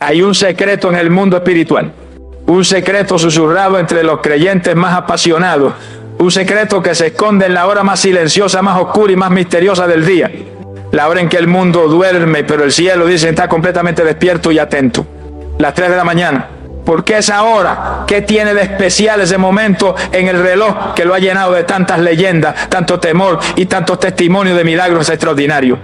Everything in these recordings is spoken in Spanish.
Hay un secreto en el mundo espiritual, un secreto susurrado entre los creyentes más apasionados, un secreto que se esconde en la hora más silenciosa, más oscura y más misteriosa del día, la hora en que el mundo duerme, pero el cielo, dicen, está completamente despierto y atento. Las 3 de la mañana. ¿Por qué esa hora? ¿Qué tiene de especial ese momento en el reloj que lo ha llenado de tantas leyendas, tanto temor y tantos testimonios de milagros extraordinarios?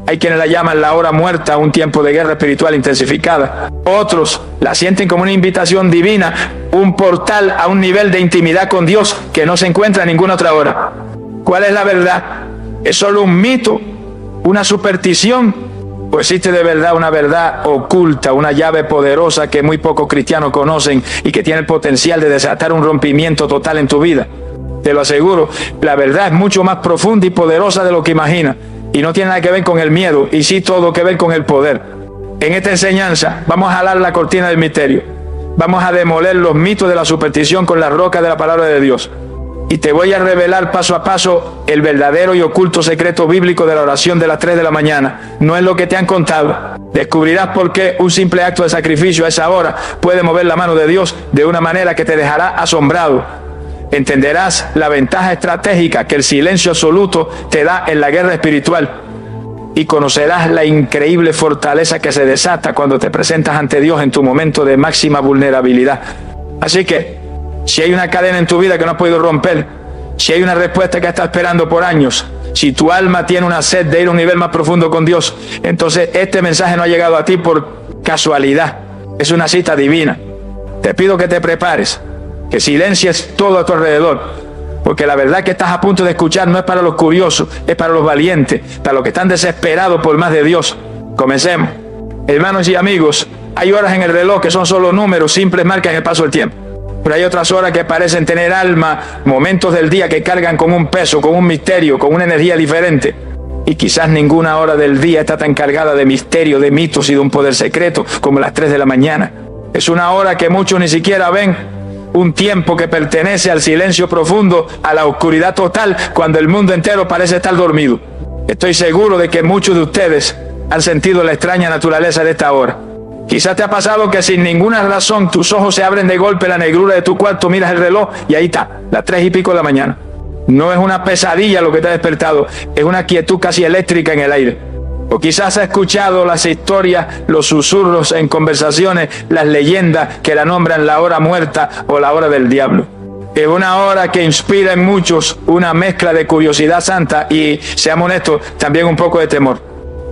Hay quienes la llaman la hora muerta, un tiempo de guerra espiritual intensificada. Otros la sienten como una invitación divina, un portal a un nivel de intimidad con Dios que no se encuentra en ninguna otra hora. ¿Cuál es la verdad? ¿Es solo un mito, una superstición? ¿O existe de verdad una verdad oculta, una llave poderosa que muy pocos cristianos conocen y que tiene el potencial de desatar un rompimiento total en tu vida? Te lo aseguro, la verdad es mucho más profunda y poderosa de lo que imaginas. Y no tiene nada que ver con el miedo, y sí todo que ver con el poder. En esta enseñanza vamos a jalar la cortina del misterio. Vamos a demoler los mitos de la superstición con la roca de la palabra de Dios. Y te voy a revelar paso a paso el verdadero y oculto secreto bíblico de la oración de las 3 de la mañana. No es lo que te han contado. Descubrirás por qué un simple acto de sacrificio a esa hora puede mover la mano de Dios de una manera que te dejará asombrado. Entenderás la ventaja estratégica que el silencio absoluto te da en la guerra espiritual. Y conocerás la increíble fortaleza que se desata cuando te presentas ante Dios en tu momento de máxima vulnerabilidad. Así que, si hay una cadena en tu vida que no has podido romper, si hay una respuesta que estás esperando por años, si tu alma tiene una sed de ir a un nivel más profundo con Dios, entonces este mensaje no ha llegado a ti por casualidad. Es una cita divina. Te pido que te prepares, que silencies todo a tu alrededor, porque la verdad que estás a punto de escuchar no es para los curiosos, es para los valientes, para los que están desesperados por más de Dios. Comencemos. Hermanos y amigos, hay horas en el reloj que son solo números, simples marcas en el paso del tiempo. Pero hay otras horas que parecen tener alma, momentos del día que cargan con un peso, con un misterio, con una energía diferente. Y quizás ninguna hora del día está tan cargada de misterio, de mitos y de un poder secreto como las 3 de la mañana. Es una hora que muchos ni siquiera ven, un tiempo que pertenece al silencio profundo, a la oscuridad total, cuando el mundo entero parece estar dormido. Estoy seguro de que muchos de ustedes han sentido la extraña naturaleza de esta hora. Quizás te ha pasado que sin ninguna razón tus ojos se abren de golpe, la negrura de tu cuarto, miras el reloj y ahí está, las 3 y pico de la mañana. No es una pesadilla lo que te ha despertado, es una quietud casi eléctrica en el aire. O quizás has escuchado las historias, los susurros en conversaciones, las leyendas que la nombran la hora muerta o la hora del diablo. Es una hora que inspira en muchos una mezcla de curiosidad santa y, seamos honestos, también un poco de temor.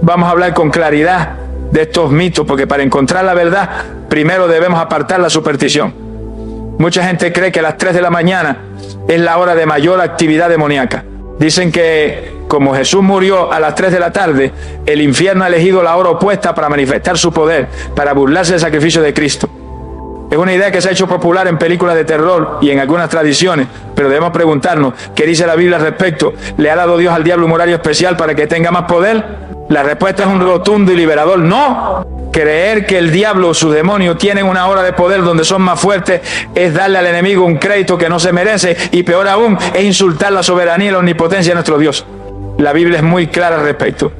Vamos a hablar con claridad de estos mitos, porque para encontrar la verdad, primero debemos apartar la superstición. Mucha gente cree que las 3 de la mañana es la hora de mayor actividad demoníaca. Dicen que como Jesús murió a las 3 de la tarde, el infierno ha elegido la hora opuesta para manifestar su poder, para burlarse del sacrificio de Cristo. Es una idea que se ha hecho popular en películas de terror y en algunas tradiciones, pero debemos preguntarnos, ¿qué dice la Biblia al respecto? ¿Le ha dado Dios al diablo un horario especial para que tenga más poder? La respuesta es un rotundo y liberador no. Creer que el diablo o sus demonios tienen una hora de poder donde son más fuertes es darle al enemigo un crédito que no se merece, y peor aún, es insultar la soberanía y la omnipotencia de nuestro Dios. La Biblia es muy clara al respecto.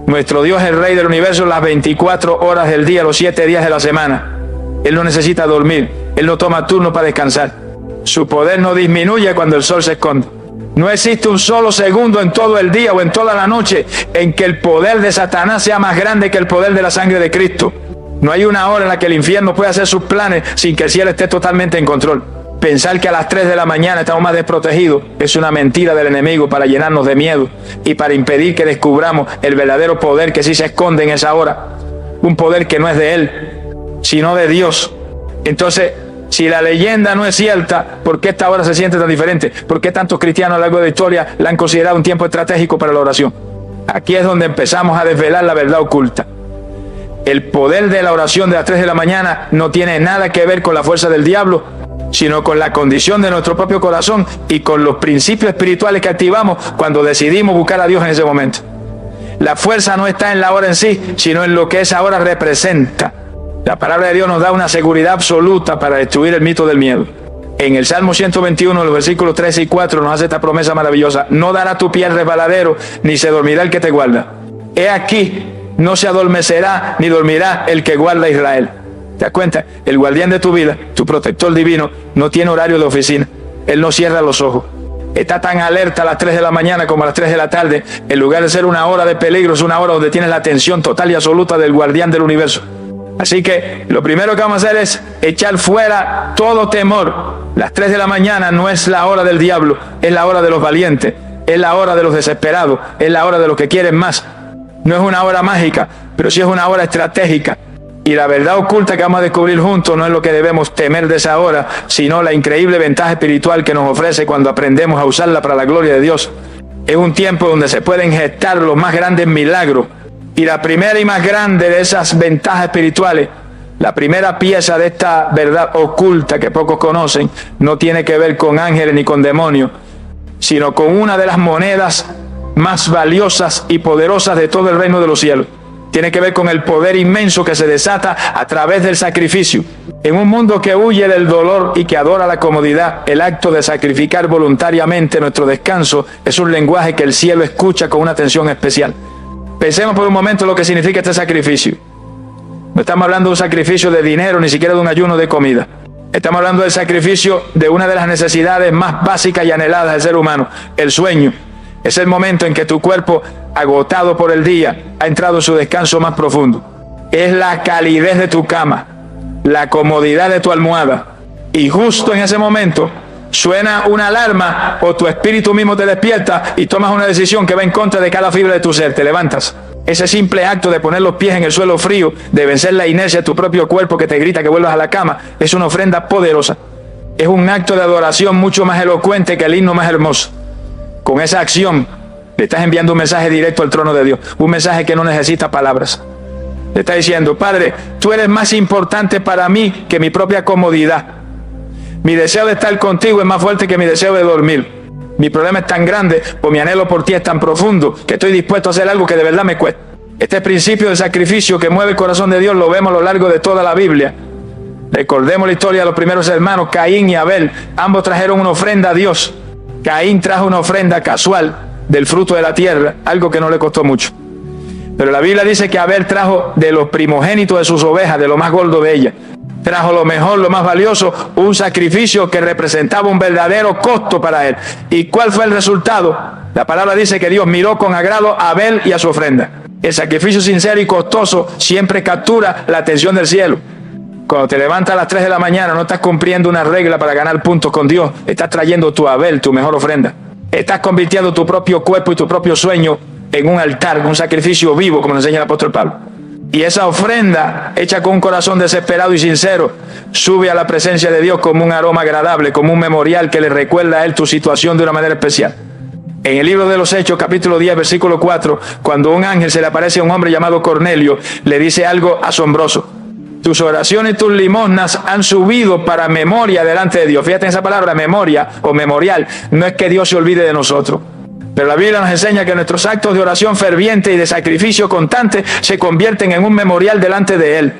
Nuestro Dios es el Rey del universo las 24 horas del día, los 7 días de la semana. Él no necesita dormir, Él no toma turno para descansar. Su poder no disminuye cuando el sol se esconde. No existe un solo segundo en todo el día o en toda la noche en que el poder de Satanás sea más grande que el poder de la sangre de Cristo. No hay una hora en la que el infierno pueda hacer sus planes sin que el cielo esté totalmente en control. Pensar que a las 3 de la mañana estamos más desprotegidos es una mentira del enemigo para llenarnos de miedo y para impedir que descubramos el verdadero poder que sí se esconde en esa hora. Un poder que no es de Él, sino de Dios. Entonces, si la leyenda no es cierta, ¿por qué esta hora se siente tan diferente? ¿Por qué tantos cristianos a lo largo de la historia la han considerado un tiempo estratégico para la oración? Aquí es donde empezamos a desvelar la verdad oculta. El poder de la oración de las 3 de la mañana no tiene nada que ver con la fuerza del diablo, sino con la condición de nuestro propio corazón y con los principios espirituales que activamos cuando decidimos buscar a Dios en ese momento. La fuerza no está en la hora en sí, sino en lo que esa hora representa. La palabra de Dios nos da una seguridad absoluta para destruir el mito del miedo. En el Salmo 121, los versículos 3 y 4 nos hace esta promesa maravillosa: no dará tu pie al resbaladero, ni se dormirá el que te guarda. He aquí no se adormecerá ni dormirá el que guarda a Israel. ¿Te das cuenta? El guardián de tu vida, tu protector divino, no tiene horario de oficina. Él no cierra los ojos. Está tan alerta a las 3 de la mañana como a las 3 de la tarde. En lugar de ser una hora de peligro, es una hora donde tienes la atención total y absoluta del guardián del universo. Así que lo primero que vamos a hacer es echar fuera todo temor. Las 3 de la mañana no es la hora del diablo, es la hora de los valientes, es la hora de los desesperados, es la hora de los que quieren más. No es una hora mágica, pero sí es una hora estratégica. Y la verdad oculta que vamos a descubrir juntos no es lo que debemos temer de esa hora, sino la increíble ventaja espiritual que nos ofrece cuando aprendemos a usarla para la gloria de Dios. Es un tiempo donde se pueden gestar los más grandes milagros. Y la primera y más grande de esas ventajas espirituales, la primera pieza de esta verdad oculta que pocos conocen, no tiene que ver con ángeles ni con demonios, sino con una de las monedas más valiosas y poderosas de todo el reino de los cielos. Tiene que ver con el poder inmenso que se desata a través del sacrificio. En un mundo que huye del dolor y que adora la comodidad, el acto de sacrificar voluntariamente nuestro descanso es un lenguaje que el cielo escucha con una atención especial. Pensemos por un momento lo que significa este sacrificio. No estamos hablando de un sacrificio de dinero, ni siquiera de un ayuno de comida. Estamos hablando del sacrificio de una de las necesidades más básicas y anheladas del ser humano, el sueño. Es el momento en que tu cuerpo, agotado por el día, ha entrado en su descanso más profundo. Es la calidez de tu cama, la comodidad de tu almohada. Y justo en ese momento suena una alarma o tu espíritu mismo te despierta y tomas una decisión que va en contra de cada fibra de tu ser. Te levantas. Ese simple acto de poner los pies en el suelo frío, de vencer la inercia de tu propio cuerpo que te grita que vuelvas a la cama, es una ofrenda poderosa. Es un acto de adoración mucho más elocuente que el himno más hermoso. Con esa acción le estás enviando un mensaje directo al trono de Dios, un mensaje que no necesita palabras. Le está diciendo: Padre, tú eres más importante para mí que mi propia comodidad. Mi deseo de estar contigo es más fuerte que mi deseo de dormir. Mi problema es tan grande, o mi anhelo por ti es tan profundo, que estoy dispuesto a hacer algo que de verdad me cueste. Este principio de sacrificio que mueve el corazón de Dios lo vemos a lo largo de toda la Biblia. Recordemos la historia de los primeros hermanos, Caín y Abel. Ambos trajeron una ofrenda a Dios. Caín trajo una ofrenda casual del fruto de la tierra, algo que no le costó mucho. Pero la Biblia dice que Abel trajo de los primogénitos de sus ovejas, de lo más gordo de ellas. Trajo lo mejor, lo más valioso, un sacrificio que representaba un verdadero costo para él. ¿Y cuál fue el resultado? La palabra dice que Dios miró con agrado a Abel y a su ofrenda. El sacrificio sincero y costoso siempre captura la atención del cielo. Cuando te levantas a las 3 de la mañana, no estás cumpliendo una regla para ganar puntos con Dios. Estás trayendo tu Abel, tu mejor ofrenda. Estás convirtiendo tu propio cuerpo y tu propio sueño en un altar, un sacrificio vivo, como nos enseña el apóstol Pablo. Y esa ofrenda, hecha con un corazón desesperado y sincero, sube a la presencia de Dios como un aroma agradable, como un memorial que le recuerda a él tu situación de una manera especial. En el libro de los Hechos, capítulo 10, versículo 4, cuando un ángel se le aparece a un hombre llamado Cornelio, le dice algo asombroso: tus oraciones y tus limosnas han subido para memoria delante de Dios. Fíjate en esa palabra, memoria o memorial. No es que Dios se olvide de nosotros. Pero la Biblia nos enseña que nuestros actos de oración ferviente y de sacrificio constante se convierten en un memorial delante de Él.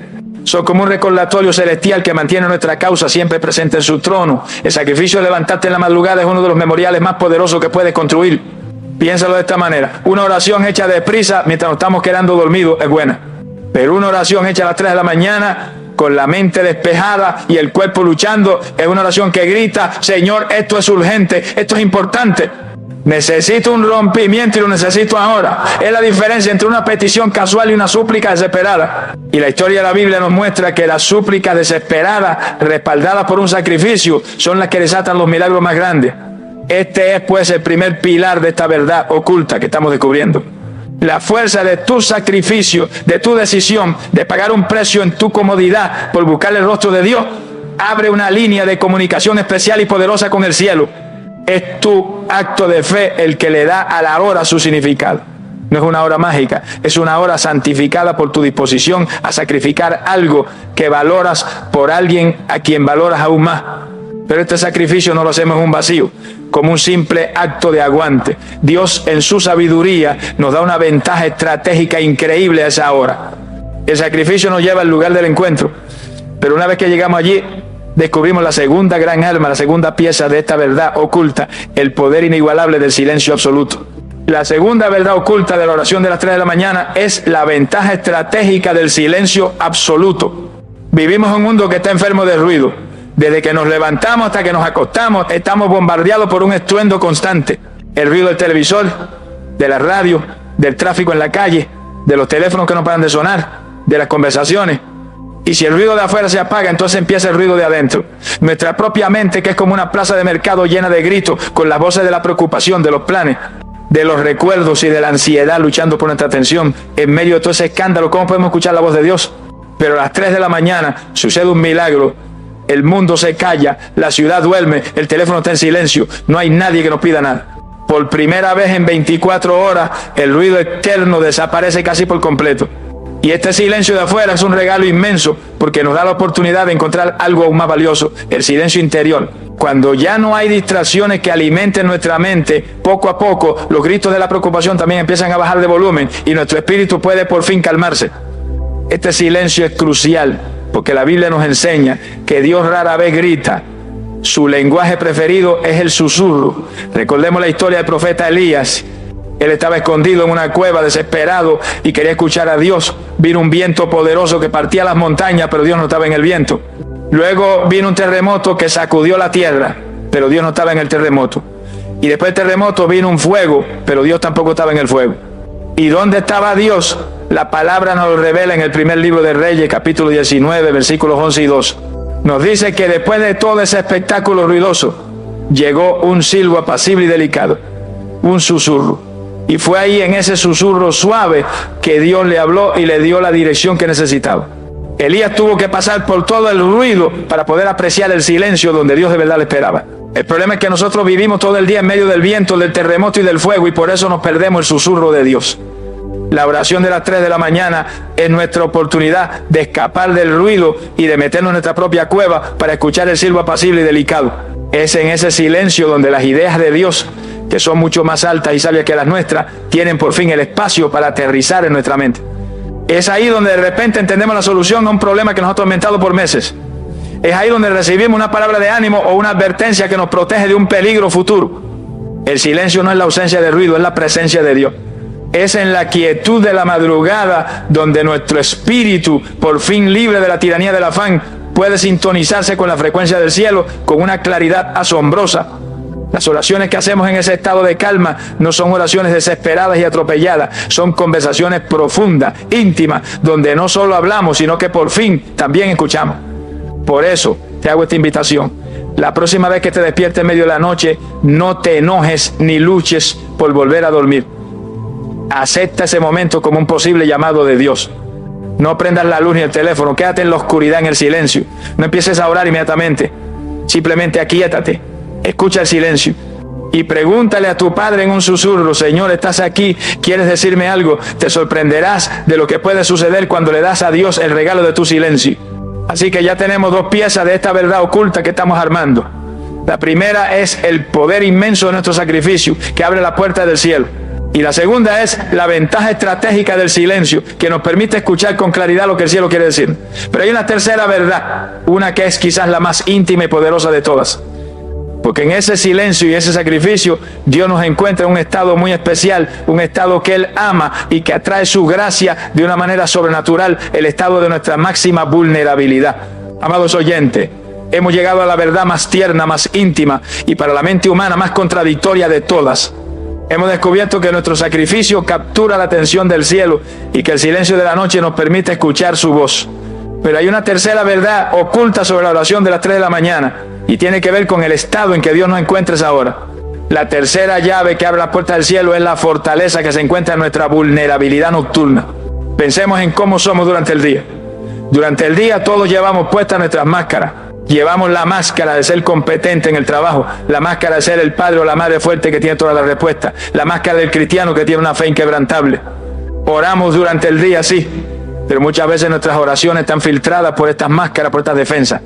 Son como un recordatorio celestial que mantiene nuestra causa siempre presente en su trono. El sacrificio de levantarte en la madrugada es uno de los memoriales más poderosos que puedes construir. Piénsalo de esta manera: una oración hecha deprisa mientras nos estamos quedando dormidos es buena. Pero una oración hecha a las 3 de la mañana, con la mente despejada y el cuerpo luchando, es una oración que grita: Señor, esto es urgente, esto es importante. Necesito un rompimiento y lo necesito ahora. Es la diferencia entre una petición casual y una súplica desesperada. Y la historia de la Biblia nos muestra que las súplicas desesperadas, respaldadas por un sacrificio, son las que desatan los milagros más grandes. Este es pues el primer pilar de esta verdad oculta que estamos descubriendo. La fuerza de tu sacrificio, de tu decisión de pagar un precio en tu comodidad por buscar el rostro de Dios, abre una línea de comunicación especial y poderosa con el cielo. Es tu acto de fe el que le da a la hora su significado. No es una hora mágica, es una hora santificada por tu disposición a sacrificar algo que valoras por alguien a quien valoras aún más. Pero este sacrificio no lo hacemos en un vacío, como un simple acto de aguante. Dios en su sabiduría nos da una ventaja estratégica increíble a esa hora. El sacrificio nos lleva al lugar del encuentro, pero una vez que llegamos allí, descubrimos la segunda gran arma, la segunda pieza de esta verdad oculta: el poder inigualable del silencio absoluto. La segunda verdad oculta de la oración de las 3 de la mañana es la ventaja estratégica del silencio absoluto. Vivimos en un mundo que está enfermo de ruido. Desde que nos levantamos hasta que nos acostamos, estamos bombardeados por un estruendo constante. El ruido del televisor, de la radio, del tráfico en la calle, de los teléfonos que no paran de sonar, de las conversaciones. Y si el ruido de afuera se apaga, entonces empieza el ruido de adentro. Nuestra propia mente, que es como una plaza de mercado llena de gritos, con las voces de la preocupación, de los planes, de los recuerdos y de la ansiedad luchando por nuestra atención. En medio de todo ese escándalo, ¿cómo podemos escuchar la voz de Dios? Pero a las 3 de la mañana sucede un milagro. El mundo se calla, la ciudad duerme, el teléfono está en silencio, no hay nadie que nos pida nada. Por primera vez en 24 horas, el ruido externo desaparece casi por completo. Y este silencio de afuera es un regalo inmenso, porque nos da la oportunidad de encontrar algo aún más valioso, el silencio interior. Cuando ya no hay distracciones que alimenten nuestra mente, poco a poco los gritos de la preocupación también empiezan a bajar de volumen y nuestro espíritu puede por fin calmarse. Este silencio es crucial, porque la Biblia nos enseña que Dios rara vez grita. Su lenguaje preferido es el susurro. Recordemos la historia del profeta Elías. Él estaba escondido en una cueva, desesperado, y quería escuchar a Dios. Vino un viento poderoso que partía las montañas, pero Dios no estaba en el viento. Luego vino un terremoto que sacudió la tierra, pero Dios no estaba en el terremoto. Y después del terremoto vino un fuego, pero Dios tampoco estaba en el fuego. ¿Y dónde estaba Dios? La palabra nos lo revela en el primer libro de Reyes, capítulo 19, versículos 11 y 12. Nos dice que después de todo ese espectáculo ruidoso, llegó un silbo apacible y delicado, un susurro. Y fue ahí, en ese susurro suave, que Dios le habló y le dio la dirección que necesitaba. Elías tuvo que pasar por todo el ruido para poder apreciar el silencio donde Dios de verdad le esperaba. El problema es que nosotros vivimos todo el día en medio del viento, del terremoto y del fuego, y por eso nos perdemos el susurro de Dios. La oración de las 3 de la mañana es nuestra oportunidad de escapar del ruido y de meternos en nuestra propia cueva para escuchar el silbo apacible y delicado. Es en ese silencio donde las ideas de Dios, que son mucho más altas y sabias que las nuestras, tienen por fin el espacio para aterrizar en nuestra mente. Es ahí donde de repente entendemos la solución a un problema que nos ha atormentado por meses. Es ahí donde recibimos una palabra de ánimo o una advertencia que nos protege de un peligro futuro. El silencio no es la ausencia de ruido, es la presencia de Dios. Es en la quietud de la madrugada donde nuestro espíritu, por fin libre de la tiranía del afán, puede sintonizarse con la frecuencia del cielo con una claridad asombrosa. Las oraciones que hacemos en ese estado de calma no son oraciones desesperadas y atropelladas, son conversaciones profundas, íntimas, donde no solo hablamos, sino que por fin también escuchamos. Por eso te hago esta invitación. La próxima vez que te despiertes en medio de la noche, no te enojes ni luches por volver a dormir. Acepta ese momento como un posible llamado de Dios. No prendas la luz ni el teléfono, quédate en la oscuridad, en el silencio. No empieces a orar inmediatamente. Simplemente aquíétate, escucha el silencio y pregúntale a tu Padre en un susurro: Señor, ¿estás aquí? ¿Quieres decirme algo? Te sorprenderás de lo que puede suceder cuando le das a Dios el regalo de tu silencio. Así que ya tenemos 2 piezas de esta verdad oculta que estamos armando. La primera es el poder inmenso de nuestro sacrificio, que abre la puerta del cielo. Y la segunda es la ventaja estratégica del silencio, que nos permite escuchar con claridad lo que el cielo quiere decir. Pero hay una tercera verdad, una que es quizás la más íntima y poderosa de todas. Porque en ese silencio y ese sacrificio, Dios nos encuentra en un estado muy especial, un estado que Él ama y que atrae su gracia de una manera sobrenatural, el estado de nuestra máxima vulnerabilidad. Amados oyentes, hemos llegado a la verdad más tierna, más íntima y para la mente humana más contradictoria de todas. Hemos descubierto que nuestro sacrificio captura la atención del cielo y que el silencio de la noche nos permite escuchar su voz. Pero hay una tercera verdad oculta sobre la oración de las 3 de la mañana y tiene que ver con el estado en que Dios nos encuentra ahora. La tercera llave que abre la puerta del cielo es la fortaleza que se encuentra en nuestra vulnerabilidad nocturna. Pensemos en cómo somos durante el día. Durante el día todos llevamos puestas nuestras máscaras. Llevamos la máscara de ser competente en el trabajo, la máscara de ser el padre o la madre fuerte que tiene todas las respuestas, la máscara del cristiano que tiene una fe inquebrantable. Oramos durante el día, sí, pero muchas veces nuestras oraciones están filtradas por estas máscaras, por estas defensas.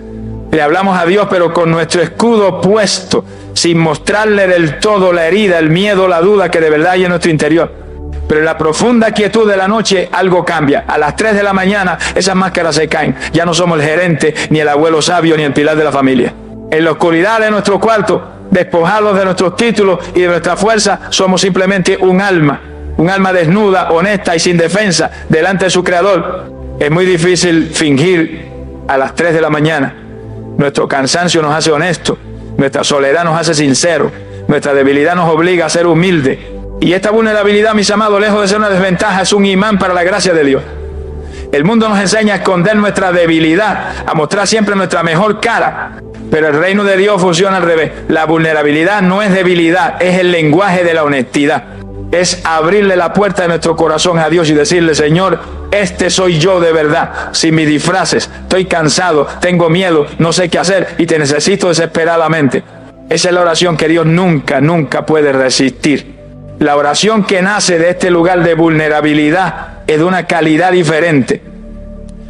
Le hablamos a Dios, pero con nuestro escudo puesto, sin mostrarle del todo la herida, el miedo, la duda que de verdad hay en nuestro interior. Pero en la profunda quietud de la noche algo cambia. A las 3 de la mañana esas máscaras se caen. Ya no somos el gerente, ni el abuelo sabio, ni el pilar de la familia. En la oscuridad de nuestro cuarto despojados de nuestros títulos y de nuestra fuerza, somos simplemente un alma desnuda, honesta y sin defensa delante de su Creador. Es muy difícil fingir a las 3 de la mañana. Nuestro cansancio nos hace honestos, nuestra soledad nos hace sinceros, nuestra debilidad nos obliga a ser humildes. Y esta vulnerabilidad, mis amados, lejos de ser una desventaja, es un imán para la gracia de Dios. El mundo nos enseña a esconder nuestra debilidad, a mostrar siempre nuestra mejor cara, pero el reino de Dios funciona al revés. La vulnerabilidad no es debilidad, es el lenguaje de la honestidad. Es abrirle la puerta de nuestro corazón a Dios y decirle: Señor, este soy yo de verdad, sin mis disfraces. Estoy cansado, tengo miedo, no sé qué hacer y te necesito desesperadamente. Esa es la oración que Dios nunca puede resistir. La oración que nace de este lugar de vulnerabilidad es de una calidad diferente.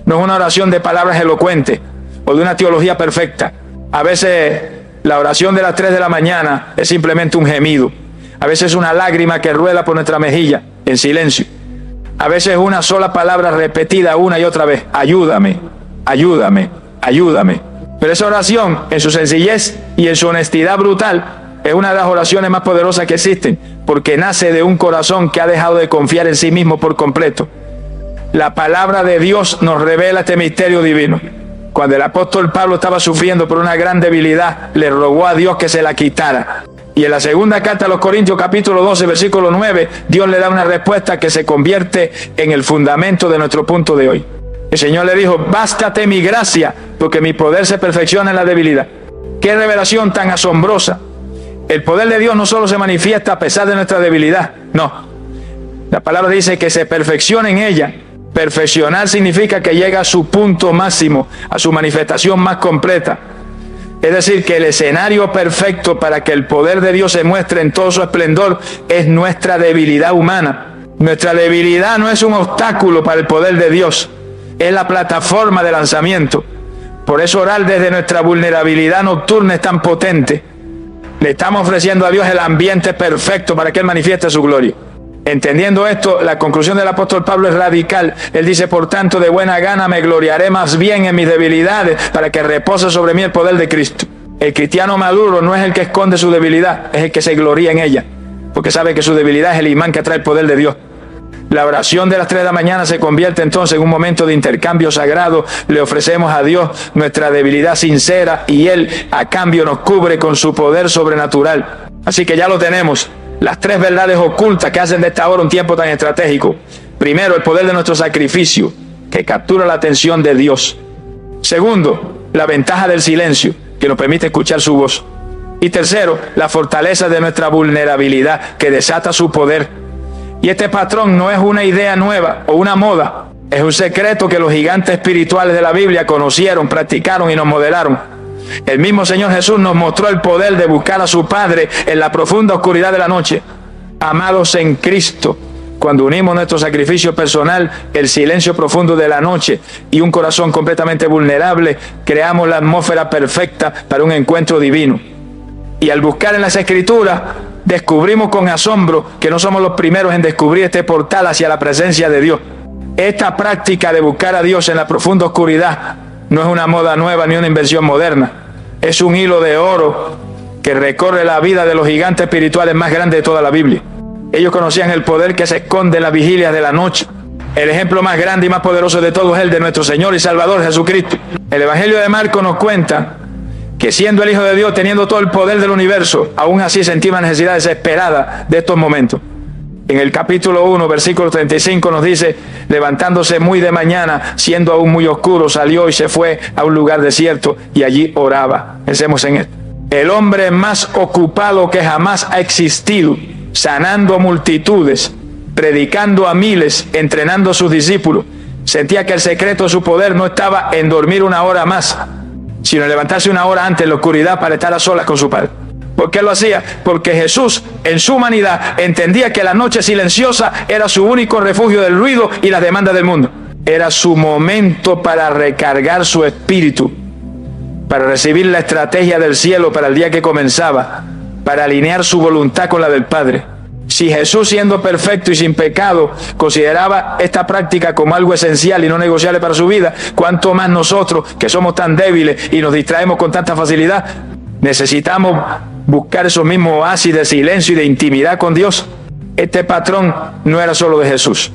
No es una oración de palabras elocuentes o de una teología perfecta. A veces la oración de las 3 de la mañana es simplemente un gemido. A veces es una lágrima que rueda por nuestra mejilla en silencio. A veces es una sola palabra repetida una y otra vez: ayúdame, ayúdame, ayúdame. Pero esa oración, en su sencillez y en su honestidad brutal, es una de las oraciones más poderosas que existen, porque nace de un corazón que ha dejado de confiar en sí mismo por completo. La palabra de Dios nos revela este misterio divino. Cuando el apóstol Pablo estaba sufriendo por una gran debilidad, le rogó a Dios que se la quitara. Y en la segunda carta a los Corintios, capítulo 12, versículo 9, Dios le da una respuesta que se convierte en el fundamento de nuestro punto de hoy. El Señor le dijo: bástate mi gracia, porque mi poder se perfecciona en la debilidad. ¡Qué revelación tan asombrosa! El poder de Dios no solo se manifiesta a pesar de nuestra debilidad, no. La palabra dice que se perfecciona en ella. Perfeccionar significa que llega a su punto máximo, a su manifestación más completa. Es decir, que el escenario perfecto para que el poder de Dios se muestre en todo su esplendor es nuestra debilidad humana. Nuestra debilidad no es un obstáculo para el poder de Dios, es la plataforma de lanzamiento. Por eso orar desde nuestra vulnerabilidad nocturna es tan potente. Le estamos ofreciendo a Dios el ambiente perfecto para que Él manifieste su gloria. Entendiendo esto, la conclusión del apóstol Pablo es radical. Él dice: por tanto, de buena gana me gloriaré más bien en mis debilidades, para que repose sobre mí el poder de Cristo. El cristiano maduro no es el que esconde su debilidad, es el que se gloría en ella, porque sabe que su debilidad es el imán que atrae el poder de Dios. La oración de las 3 de la mañana se convierte entonces en un momento de intercambio sagrado. Le ofrecemos a Dios nuestra debilidad sincera y Él a cambio nos cubre con su poder sobrenatural. Así que ya lo tenemos. Las 3 verdades ocultas que hacen de esta hora un tiempo tan estratégico. Primero, el poder de nuestro sacrificio, que captura la atención de Dios. Segundo, la ventaja del silencio, que nos permite escuchar su voz. Y tercero, la fortaleza de nuestra vulnerabilidad, que desata su poder. Y este patrón no es una idea nueva o una moda, es un secreto que los gigantes espirituales de la Biblia conocieron, practicaron y nos modelaron. El mismo Señor Jesús nos mostró el poder de buscar a su Padre en la profunda oscuridad de la noche. Amados en Cristo, cuando unimos nuestro sacrificio personal, el silencio profundo de la noche y un corazón completamente vulnerable, creamos la atmósfera perfecta para un encuentro divino. Y al buscar en las Escrituras, descubrimos con asombro que no somos los primeros en descubrir este portal hacia la presencia de Dios. Esta práctica de buscar a Dios en la profunda oscuridad no es una moda nueva ni una invención moderna. Es un hilo de oro que recorre la vida de los gigantes espirituales más grandes de toda la Biblia. Ellos conocían el poder que se esconde en las vigilias de la noche. El ejemplo más grande y más poderoso de todos es el de nuestro Señor y Salvador Jesucristo. El Evangelio de Marcos nos cuenta que siendo el Hijo de Dios, teniendo todo el poder del universo, aún así sentía una necesidad desesperada de estos momentos. En el capítulo 1, versículo 35 nos dice: levantándose muy de mañana, siendo aún muy oscuro, salió y se fue a un lugar desierto y allí oraba. Pensemos en esto. El hombre más ocupado que jamás ha existido, sanando multitudes, predicando a miles, entrenando a sus discípulos, sentía que el secreto de su poder no estaba en dormir una hora más, sino en levantarse una hora antes en la oscuridad para estar a solas con su Padre. ¿Por qué lo hacía? Porque Jesús, en su humanidad, entendía que la noche silenciosa era su único refugio del ruido y las demandas del mundo. Era su momento para recargar su espíritu, para recibir la estrategia del cielo para el día que comenzaba, para alinear su voluntad con la del Padre. Si Jesús, siendo perfecto y sin pecado, consideraba esta práctica como algo esencial y no negociable para su vida, ¿cuánto más nosotros, que somos tan débiles y nos distraemos con tanta facilidad? Necesitamos buscar esos mismos oasis de silencio y de intimidad con Dios. Este patrón no era solo de Jesús.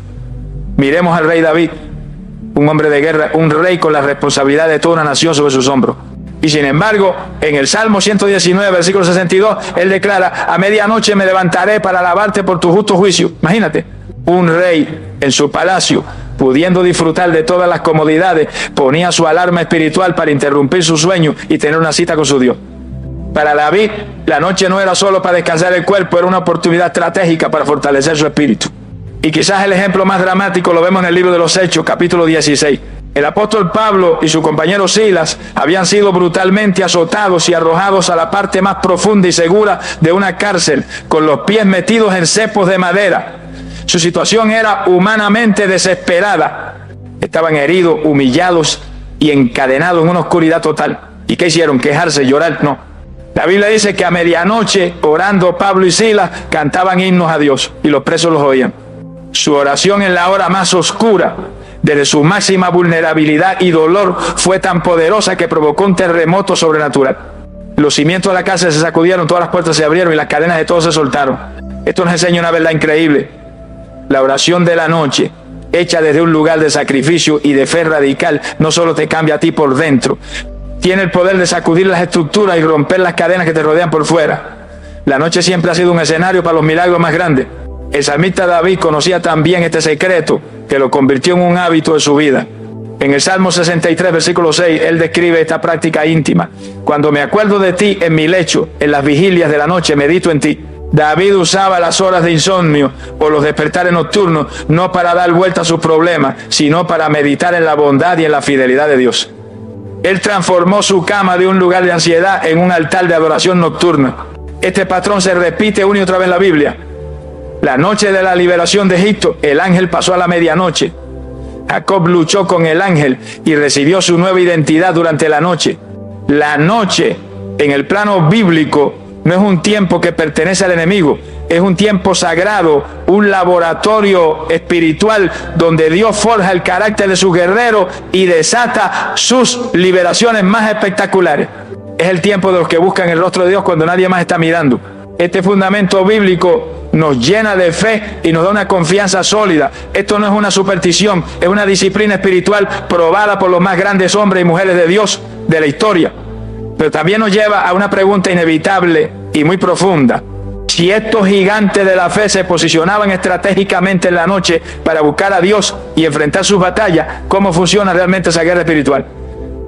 Miremos al rey David, un hombre de guerra, un rey con la responsabilidad de toda una nación sobre sus hombros. Y sin embargo, en el Salmo 119, versículo 62, él declara: a medianoche me levantaré para alabarte por tu justo juicio. Imagínate, un rey en su palacio, pudiendo disfrutar de todas las comodidades, ponía su alarma espiritual para interrumpir su sueño y tener una cita con su Dios. Para David, la noche no era solo para descansar el cuerpo, era una oportunidad estratégica para fortalecer su espíritu. Y quizás el ejemplo más dramático lo vemos en el libro de los Hechos, capítulo 16. El apóstol Pablo y su compañero Silas habían sido brutalmente azotados y arrojados a la parte más profunda y segura de una cárcel, con los pies metidos en cepos de madera. Su situación era humanamente desesperada. Estaban heridos, humillados y encadenados en una oscuridad total. ¿Y qué hicieron? ¿Quejarse, llorar? No. La Biblia dice que a medianoche, orando, Pablo y Silas cantaban himnos a Dios y los presos los oían. Su oración en la hora más oscura, desde su máxima vulnerabilidad y dolor, fue tan poderosa que provocó un terremoto sobrenatural. Los cimientos de la cárcel se sacudieron, todas las puertas se abrieron y las cadenas de todos se soltaron. Esto nos enseña una verdad increíble. La oración de la noche, hecha desde un lugar de sacrificio y de fe radical, no solo te cambia a ti por dentro, tiene el poder de sacudir las estructuras y romper las cadenas que te rodean por fuera. La noche siempre ha sido un escenario para los milagros más grandes. El salmista David conocía también este secreto, que lo convirtió en un hábito de su vida. En el Salmo 63, versículo 6, él describe esta práctica íntima. Cuando me acuerdo de ti en mi lecho, en las vigilias de la noche, medito en ti. David usaba las horas de insomnio o los despertares nocturnos no para dar vuelta a sus problemas, sino para meditar en la bondad y en la fidelidad de Dios. Él transformó su cama de un lugar de ansiedad en un altar de adoración nocturna. Este patrón se repite una y otra vez en la Biblia. La noche de la liberación de Egipto, el ángel pasó a la medianoche. Jacob luchó con el ángel y recibió su nueva identidad durante la noche. La noche, en el plano bíblico, no es un tiempo que pertenece al enemigo, es un tiempo sagrado, un laboratorio espiritual donde Dios forja el carácter de sus guerreros y desata sus liberaciones más espectaculares. Es el tiempo de los que buscan el rostro de Dios cuando nadie más está mirando. Este fundamento bíblico nos llena de fe y nos da una confianza sólida. Esto no es una superstición, es una disciplina espiritual probada por los más grandes hombres y mujeres de Dios de la historia. Pero también nos lleva a una pregunta inevitable y muy profunda. Si estos gigantes de la fe se posicionaban estratégicamente en la noche para buscar a Dios y enfrentar sus batallas, ¿cómo funciona realmente esa guerra espiritual?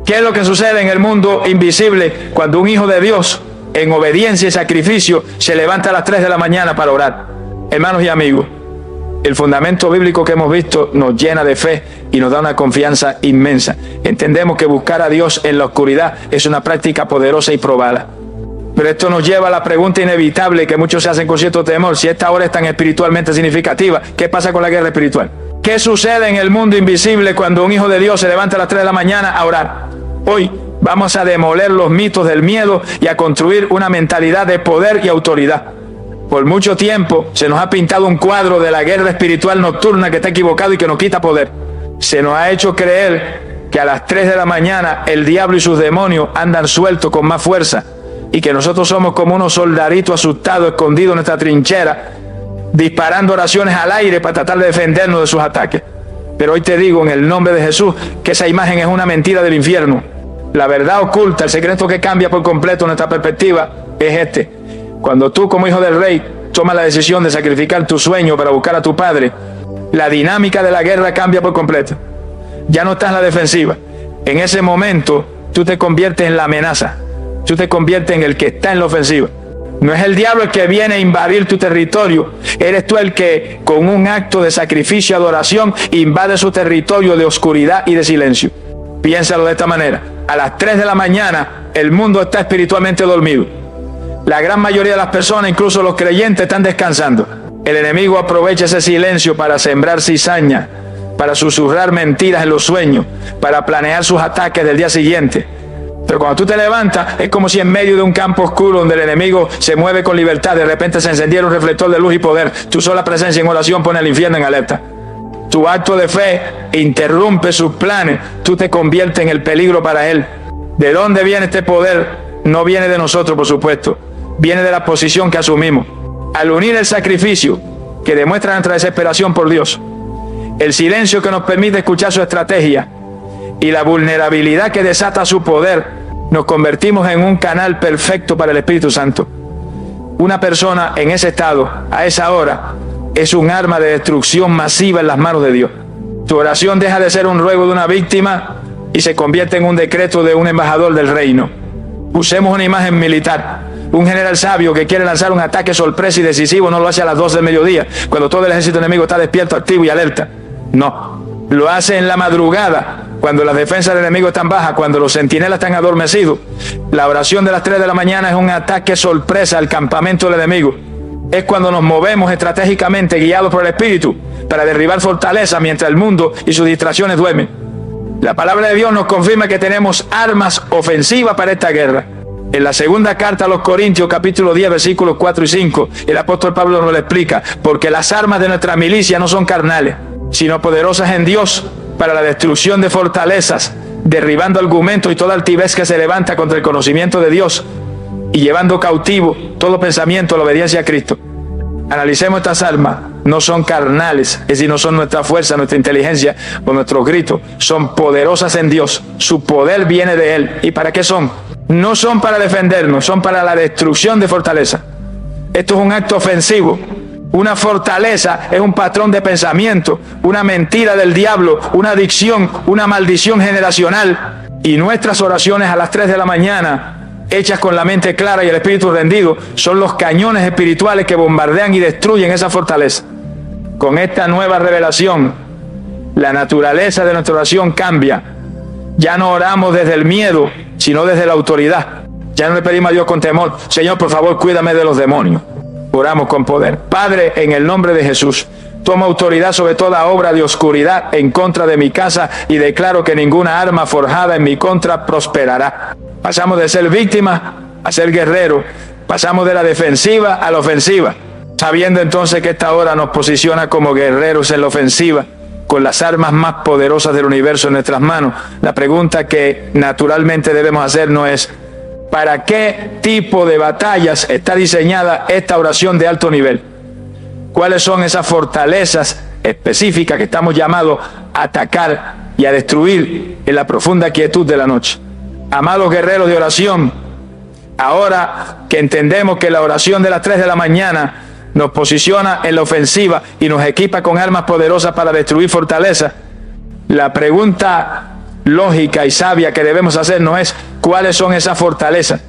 ¿Qué es lo que sucede en el mundo invisible cuando un hijo de Dios, en obediencia y sacrificio, se levanta a las 3 de la mañana para orar? Hermanos y amigos, el fundamento bíblico que hemos visto nos llena de fe y nos da una confianza inmensa. Entendemos que buscar a Dios en la oscuridad es una práctica poderosa y probada. Pero esto nos lleva a la pregunta inevitable que muchos se hacen con cierto temor. Si esta hora es tan espiritualmente significativa, ¿qué pasa con la guerra espiritual? ¿Qué sucede en el mundo invisible cuando un hijo de Dios se levanta a las 3 de la mañana a orar? Hoy vamos a demoler los mitos del miedo y a construir una mentalidad de poder y autoridad. Por mucho tiempo se nos ha pintado un cuadro de la guerra espiritual nocturna que está equivocado y que nos quita poder. Se nos ha hecho creer que a las 3 de la mañana el diablo y sus demonios andan sueltos con más fuerza y que nosotros somos como unos soldaditos asustados escondidos en nuestra trinchera, disparando oraciones al aire para tratar de defendernos de sus ataques. Pero hoy te digo en el nombre de Jesús que esa imagen es una mentira del infierno. La verdad oculta, el secreto que cambia por completo nuestra perspectiva es este. Cuando tú como hijo del rey tomas la decisión de sacrificar tu sueño para buscar a tu padre, la dinámica de la guerra cambia por completo. Ya no estás en la defensiva. En ese momento tú te conviertes en la amenaza. Tú te conviertes en el que está en la ofensiva. No es el diablo el que viene a invadir tu territorio. Eres tú el que con un acto de sacrificio y adoración invade su territorio de oscuridad y de silencio. Piénsalo de esta manera. A las 3 de la mañana el mundo está espiritualmente dormido. La gran mayoría de las personas, incluso los creyentes, están descansando. El enemigo aprovecha ese silencio para sembrar cizaña, para susurrar mentiras en los sueños, para planear sus ataques del día siguiente. Pero cuando tú te levantas, es como si en medio de un campo oscuro donde el enemigo se mueve con libertad, de repente se encendiera un reflector de luz y poder. Tu sola presencia en oración pone al infierno en alerta. Tu acto de fe interrumpe sus planes. Tú te conviertes en el peligro para él. ¿De dónde viene este poder? No viene de nosotros, por supuesto. viene de la posición que asumimos. Al unir el sacrificio que demuestra nuestra desesperación por Dios, el silencio que nos permite escuchar su estrategia y la vulnerabilidad que desata su poder, nos convertimos en un canal perfecto para el Espíritu Santo. Una persona en ese estado, a esa hora, es un arma de destrucción masiva en las manos de Dios. Tu oración deja de ser un ruego de una víctima y se convierte en un decreto de un embajador del reino. Usemos una imagen militar. Un general sabio que quiere lanzar un ataque sorpresa y decisivo no lo hace a las 12 del mediodía, cuando todo el ejército enemigo está despierto, activo y alerta. No, lo hace en la madrugada, cuando las defensas del enemigo están bajas, cuando los centinelas están adormecidos. La oración de las 3 de la mañana es un ataque sorpresa al campamento del enemigo. Es cuando nos movemos estratégicamente, guiados por el Espíritu, para derribar fortalezas mientras el mundo y sus distracciones duermen. La palabra de Dios nos confirma que tenemos armas ofensivas para esta guerra. En la segunda carta a los Corintios, capítulo 10, versículos 4 y 5, el apóstol Pablo nos lo explica, porque las armas de nuestra milicia no son carnales, sino poderosas en Dios para la destrucción de fortalezas, derribando argumentos y toda altivez que se levanta contra el conocimiento de Dios y llevando cautivo todo pensamiento a la obediencia a Cristo. Analicemos estas armas, no son carnales, es decir, no son nuestra fuerza, nuestra inteligencia o nuestros gritos, son poderosas en Dios, su poder viene de Él. ¿Y para qué son? No son para defendernos, son para la destrucción de fortaleza. Esto es un acto ofensivo. Una fortaleza es un patrón de pensamiento, una mentira del diablo, una adicción, una maldición generacional. Y nuestras oraciones a las 3 de la mañana, hechas con la mente clara y el espíritu rendido, son los cañones espirituales que bombardean y destruyen esa fortaleza. Con esta nueva revelación, la naturaleza de nuestra oración cambia. Ya no oramos desde el miedo, sino desde la autoridad. Ya no le pedimos a Dios con temor: Señor, por favor, cuídame de los demonios. Oramos con poder. Padre, en el nombre de Jesús, tomo autoridad sobre toda obra de oscuridad en contra de mi casa y declaro que ninguna arma forjada en mi contra prosperará. Pasamos de ser víctimas a ser guerreros. Pasamos de la defensiva a la ofensiva, sabiendo entonces que esta hora nos posiciona como guerreros en la ofensiva, con las armas más poderosas del universo en nuestras manos. La pregunta que naturalmente debemos hacernos es: ¿para qué tipo de batallas está diseñada esta oración de alto nivel? ¿Cuáles son esas fortalezas específicas que estamos llamados a atacar y a destruir en la profunda quietud de la noche? Amados guerreros de oración, ahora que entendemos que la oración de las 3 de la mañana nos posiciona en la ofensiva y nos equipa con armas poderosas para destruir fortalezas, la pregunta lógica y sabia que debemos hacernos es: ¿cuáles son esas fortalezas?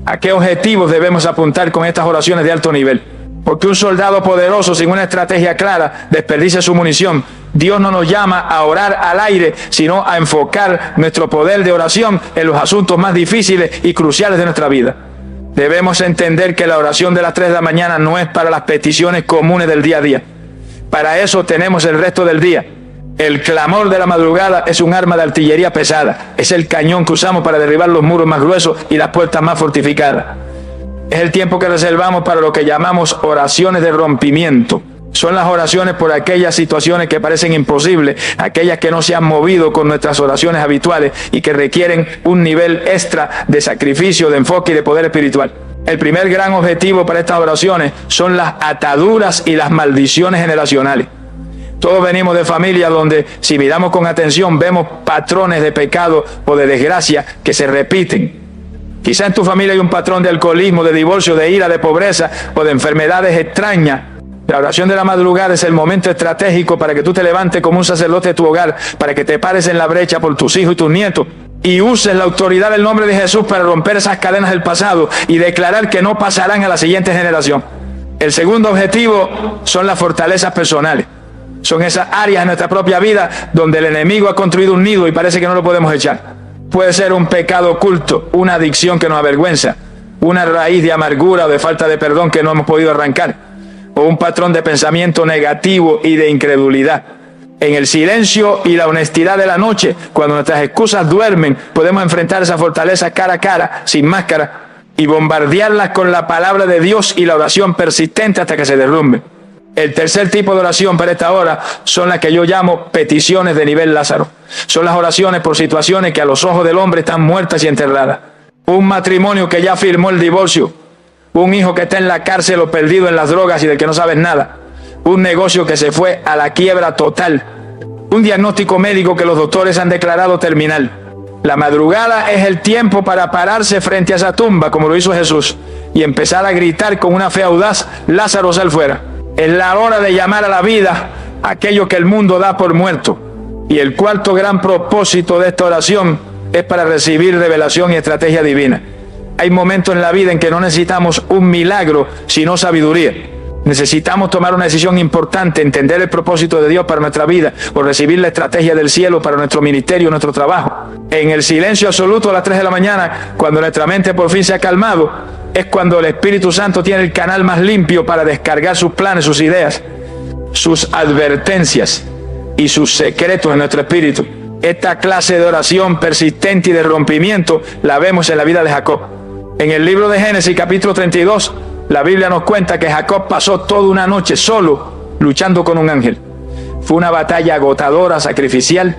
¿A qué objetivos debemos apuntar con estas oraciones de alto nivel? Porque un soldado poderoso sin una estrategia clara desperdicia su munición. Dios no nos llama a orar al aire, sino a enfocar nuestro poder de oración en los asuntos más difíciles y cruciales de nuestra vida. Debemos entender que la oración de las 3 de la mañana no es para las peticiones comunes del día a día. Para eso tenemos el resto del día. El clamor de la madrugada es un arma de artillería pesada. Es el cañón que usamos para derribar los muros más gruesos y las puertas más fortificadas. Es el tiempo que reservamos para lo que llamamos oraciones de rompimiento. Son las oraciones por aquellas situaciones que parecen imposibles, aquellas que no se han movido con nuestras oraciones habituales y que requieren un nivel extra de sacrificio, de enfoque y de poder espiritual. El primer gran objetivo para estas oraciones son las ataduras y las maldiciones generacionales. Todos venimos de familias donde, si miramos con atención, vemos patrones de pecado o de desgracia que se repiten. Quizá en tu familia hay un patrón de alcoholismo, de divorcio, de ira, de pobreza o de enfermedades extrañas. La oración de la madrugada es el momento estratégico para que tú te levantes como un sacerdote de tu hogar, para que te pares en la brecha por tus hijos y tus nietos y uses la autoridad del nombre de Jesús para romper esas cadenas del pasado y declarar que no pasarán a la siguiente generación. El segundo objetivo son las fortalezas personales. Son esas áreas en nuestra propia vida donde el enemigo ha construido un nido y parece que no lo podemos echar. Puede ser un pecado oculto, una adicción que nos avergüenza, una raíz de amargura o de falta de perdón que no hemos podido arrancar, o un patrón de pensamiento negativo y de incredulidad. En el silencio y la honestidad de la noche, cuando nuestras excusas duermen, podemos enfrentar esa fortaleza cara a cara, sin máscara, y bombardearlas con la palabra de Dios y la oración persistente hasta que se derrumbe. El tercer tipo de oración para esta hora son las que yo llamo peticiones de nivel Lázaro. Son las oraciones por situaciones que a los ojos del hombre están muertas y enterradas. Un matrimonio que ya firmó el divorcio, Un hijo que está en la cárcel o perdido en las drogas y del que no sabes nada. Un negocio que se fue a la quiebra total. Un diagnóstico médico que los doctores han declarado terminal. La madrugada es el tiempo para pararse frente a esa tumba, como lo hizo Jesús, y empezar a gritar con una fe audaz: Lázaro, sal fuera. Es la hora de llamar a la vida aquello que el mundo da por muerto. Y el cuarto gran propósito de esta oración es para recibir revelación y estrategia divina. Hay momentos en la vida en que no necesitamos un milagro, sino sabiduría. Necesitamos tomar una decisión importante, entender el propósito de Dios para nuestra vida, o recibir la estrategia del cielo para nuestro ministerio, nuestro trabajo. En el silencio absoluto a las 3 de la mañana, cuando nuestra mente por fin se ha calmado, es cuando el Espíritu Santo tiene el canal más limpio para descargar sus planes, sus ideas, sus advertencias y sus secretos en nuestro espíritu. Esta clase de oración persistente y de rompimiento la vemos en la vida de Jacob. En el libro de Génesis, capítulo 32, la Biblia nos cuenta que Jacob pasó toda una noche solo luchando con un ángel. Fue una batalla agotadora, sacrificial,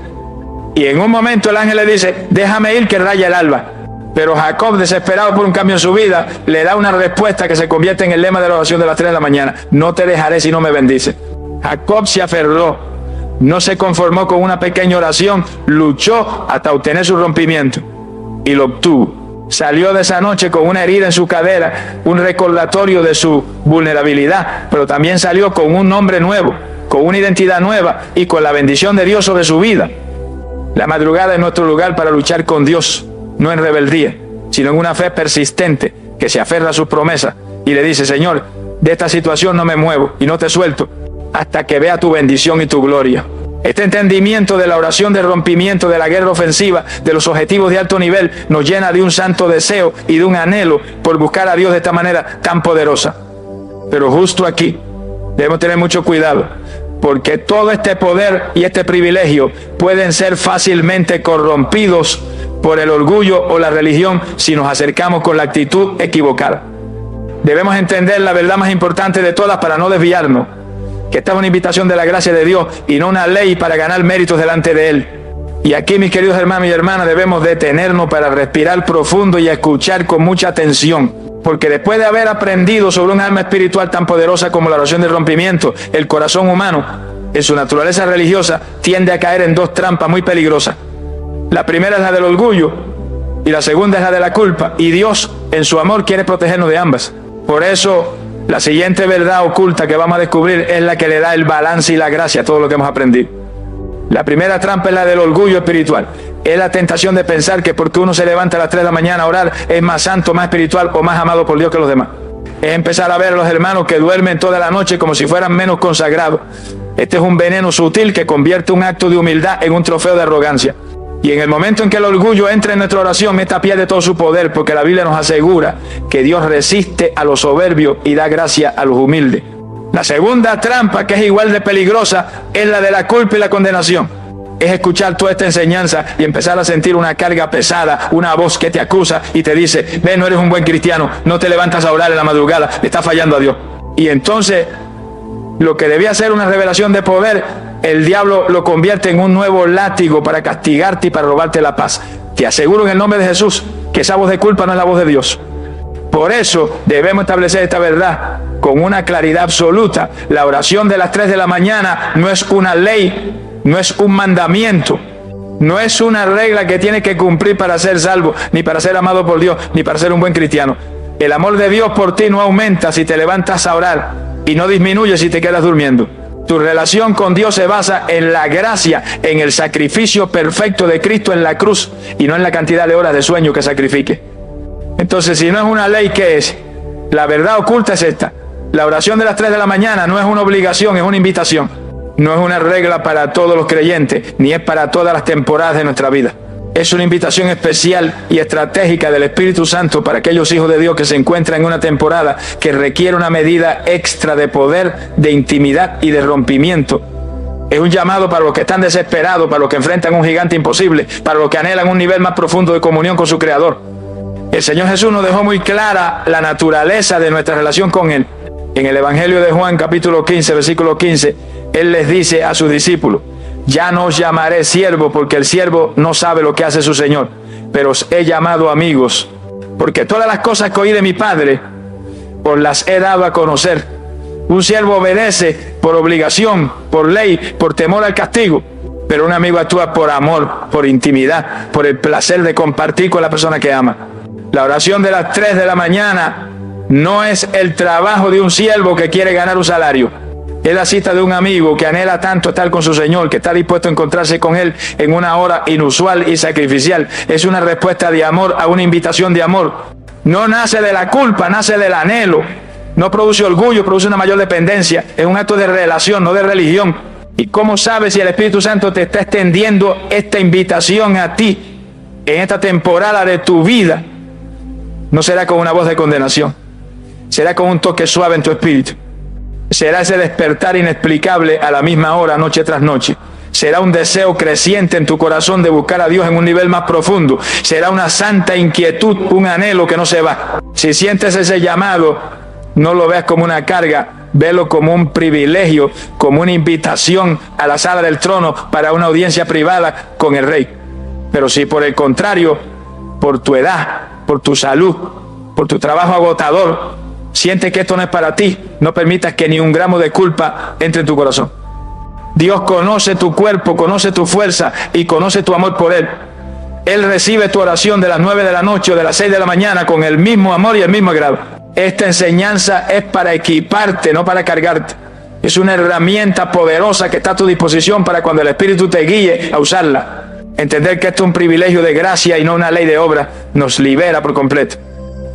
y en un momento el ángel le dice: déjame ir que raya el alba. Pero Jacob, desesperado por un cambio en su vida, le da una respuesta que se convierte en el lema de la oración de las 3 de la mañana: no te dejaré si no me bendices. Jacob se aferró, no se conformó con una pequeña oración, luchó hasta obtener su rompimiento y lo obtuvo. Salió de esa noche con una herida en su cadera, un recordatorio de su vulnerabilidad, pero también salió con un nombre nuevo, con una identidad nueva y con la bendición de Dios sobre su vida. La madrugada es nuestro lugar para luchar con Dios, no en rebeldía, sino en una fe persistente que se aferra a sus promesas y le dice: Señor, de esta situación no me muevo y no te suelto hasta que vea tu bendición y tu gloria. Este entendimiento de la oración de rompimiento, de la guerra ofensiva, de los objetivos de alto nivel, nos llena de un santo deseo y de un anhelo por buscar a Dios de esta manera tan poderosa. Pero justo aquí debemos tener mucho cuidado, porque todo este poder y este privilegio pueden ser fácilmente corrompidos por el orgullo o la religión si nos acercamos con la actitud equivocada. Debemos entender la verdad más importante de todas para no desviarnos, que esta es una invitación de la gracia de Dios y no una ley para ganar méritos delante de Él. Y aquí, mis queridos hermanos y hermanas, debemos detenernos para respirar profundo y escuchar con mucha atención, porque después de haber aprendido sobre un alma espiritual tan poderosa como la oración del rompimiento, el corazón humano, en su naturaleza religiosa, tiende a caer en dos trampas muy peligrosas. La primera es la del orgullo y la segunda es la de la culpa, y Dios en su amor quiere protegernos de ambas. Por eso, la siguiente verdad oculta que vamos a descubrir es la que le da el balance y la gracia a todo lo que hemos aprendido. La primera trampa es la del orgullo espiritual. Es la tentación de pensar que porque uno se levanta a las 3 de la mañana a orar es más santo, más espiritual o más amado por Dios que los demás. Es empezar a ver a los hermanos que duermen toda la noche como si fueran menos consagrados. Este es un veneno sutil que convierte un acto de humildad en un trofeo de arrogancia. Y en el momento en que el orgullo entra en nuestra oración, esta pierde todo su poder, porque la Biblia nos asegura que Dios resiste a los soberbios y da gracia a los humildes. La segunda trampa, que es igual de peligrosa, es la de la culpa y la condenación. Es escuchar toda esta enseñanza y empezar a sentir una carga pesada, una voz que te acusa y te dice: ve, no eres un buen cristiano, no te levantas a orar en la madrugada, le estás fallando a Dios. Y entonces, lo que debía ser una revelación de poder, el diablo lo convierte en un nuevo látigo para castigarte y para robarte la paz. Te aseguro en el nombre de Jesús que esa voz de culpa no es la voz de Dios. Por eso debemos establecer esta verdad con una claridad absoluta. La oración de las 3 de la mañana no es una ley, no es un mandamiento, no es una regla que tienes que cumplir para ser salvo, ni para ser amado por Dios, ni para ser un buen cristiano. El amor de Dios por ti no aumenta si te levantas a orar y no disminuye si te quedas durmiendo. Tu relación con Dios se basa en la gracia, en el sacrificio perfecto de Cristo en la cruz y no en la cantidad de horas de sueño que sacrifique. Entonces, si no es una ley, ¿qué es? La verdad oculta es esta: la oración de las 3 de la mañana no es una obligación, es una invitación. No es una regla para todos los creyentes, ni es para todas las temporadas de nuestra vida. Es una invitación especial y estratégica del Espíritu Santo para aquellos hijos de Dios que se encuentran en una temporada que requiere una medida extra de poder, de intimidad y de rompimiento. Es un llamado para los que están desesperados, para los que enfrentan un gigante imposible, para los que anhelan un nivel más profundo de comunión con su Creador. El Señor Jesús nos dejó muy clara la naturaleza de nuestra relación con Él. En el Evangelio de Juan, capítulo 15, versículo 15, Él les dice a sus discípulos: ya no os llamaré siervo, porque el siervo no sabe lo que hace su Señor, pero os he llamado amigos, porque todas las cosas que oí de mi Padre os las he dado a conocer. Un siervo obedece por obligación, por ley, por temor al castigo, pero un amigo actúa por amor, por intimidad, por el placer de compartir con la persona que ama. La oración de las 3 de la mañana no es el trabajo de un siervo que quiere ganar un salario. Es la cita de un amigo que anhela tanto estar con su Señor, que está dispuesto a encontrarse con Él en una hora inusual y sacrificial. Es una respuesta de amor a una invitación de amor. No nace de la culpa, nace del anhelo. No produce orgullo, produce una mayor dependencia. Es un acto de relación, no de religión. ¿Y cómo sabes si el Espíritu Santo te está extendiendo esta invitación a ti en esta temporada de tu vida? No será con una voz de condenación. Será con un toque suave en tu espíritu. Será ese despertar inexplicable a la misma hora, noche tras noche. Será un deseo creciente en tu corazón de buscar a Dios en un nivel más profundo. Será una santa inquietud, un anhelo que no se va. Si sientes ese llamado, no lo veas como una carga, velo como un privilegio, como una invitación a la sala del trono para una audiencia privada con el Rey. Pero si por el contrario, por tu edad, por tu salud, por tu trabajo agotador, sientes que esto no es para ti, no permitas que ni un gramo de culpa entre en tu corazón. Dios conoce tu cuerpo, conoce tu fuerza y conoce tu amor por Él. Él recibe tu oración de las 9 de la noche o de las 6 de la mañana con el mismo amor y el mismo agrado. Esta enseñanza es para equiparte, no para cargarte. Es una herramienta poderosa que está a tu disposición para cuando el Espíritu te guíe a usarla. Entender que esto es un privilegio de gracia y no una ley de obra nos libera por completo.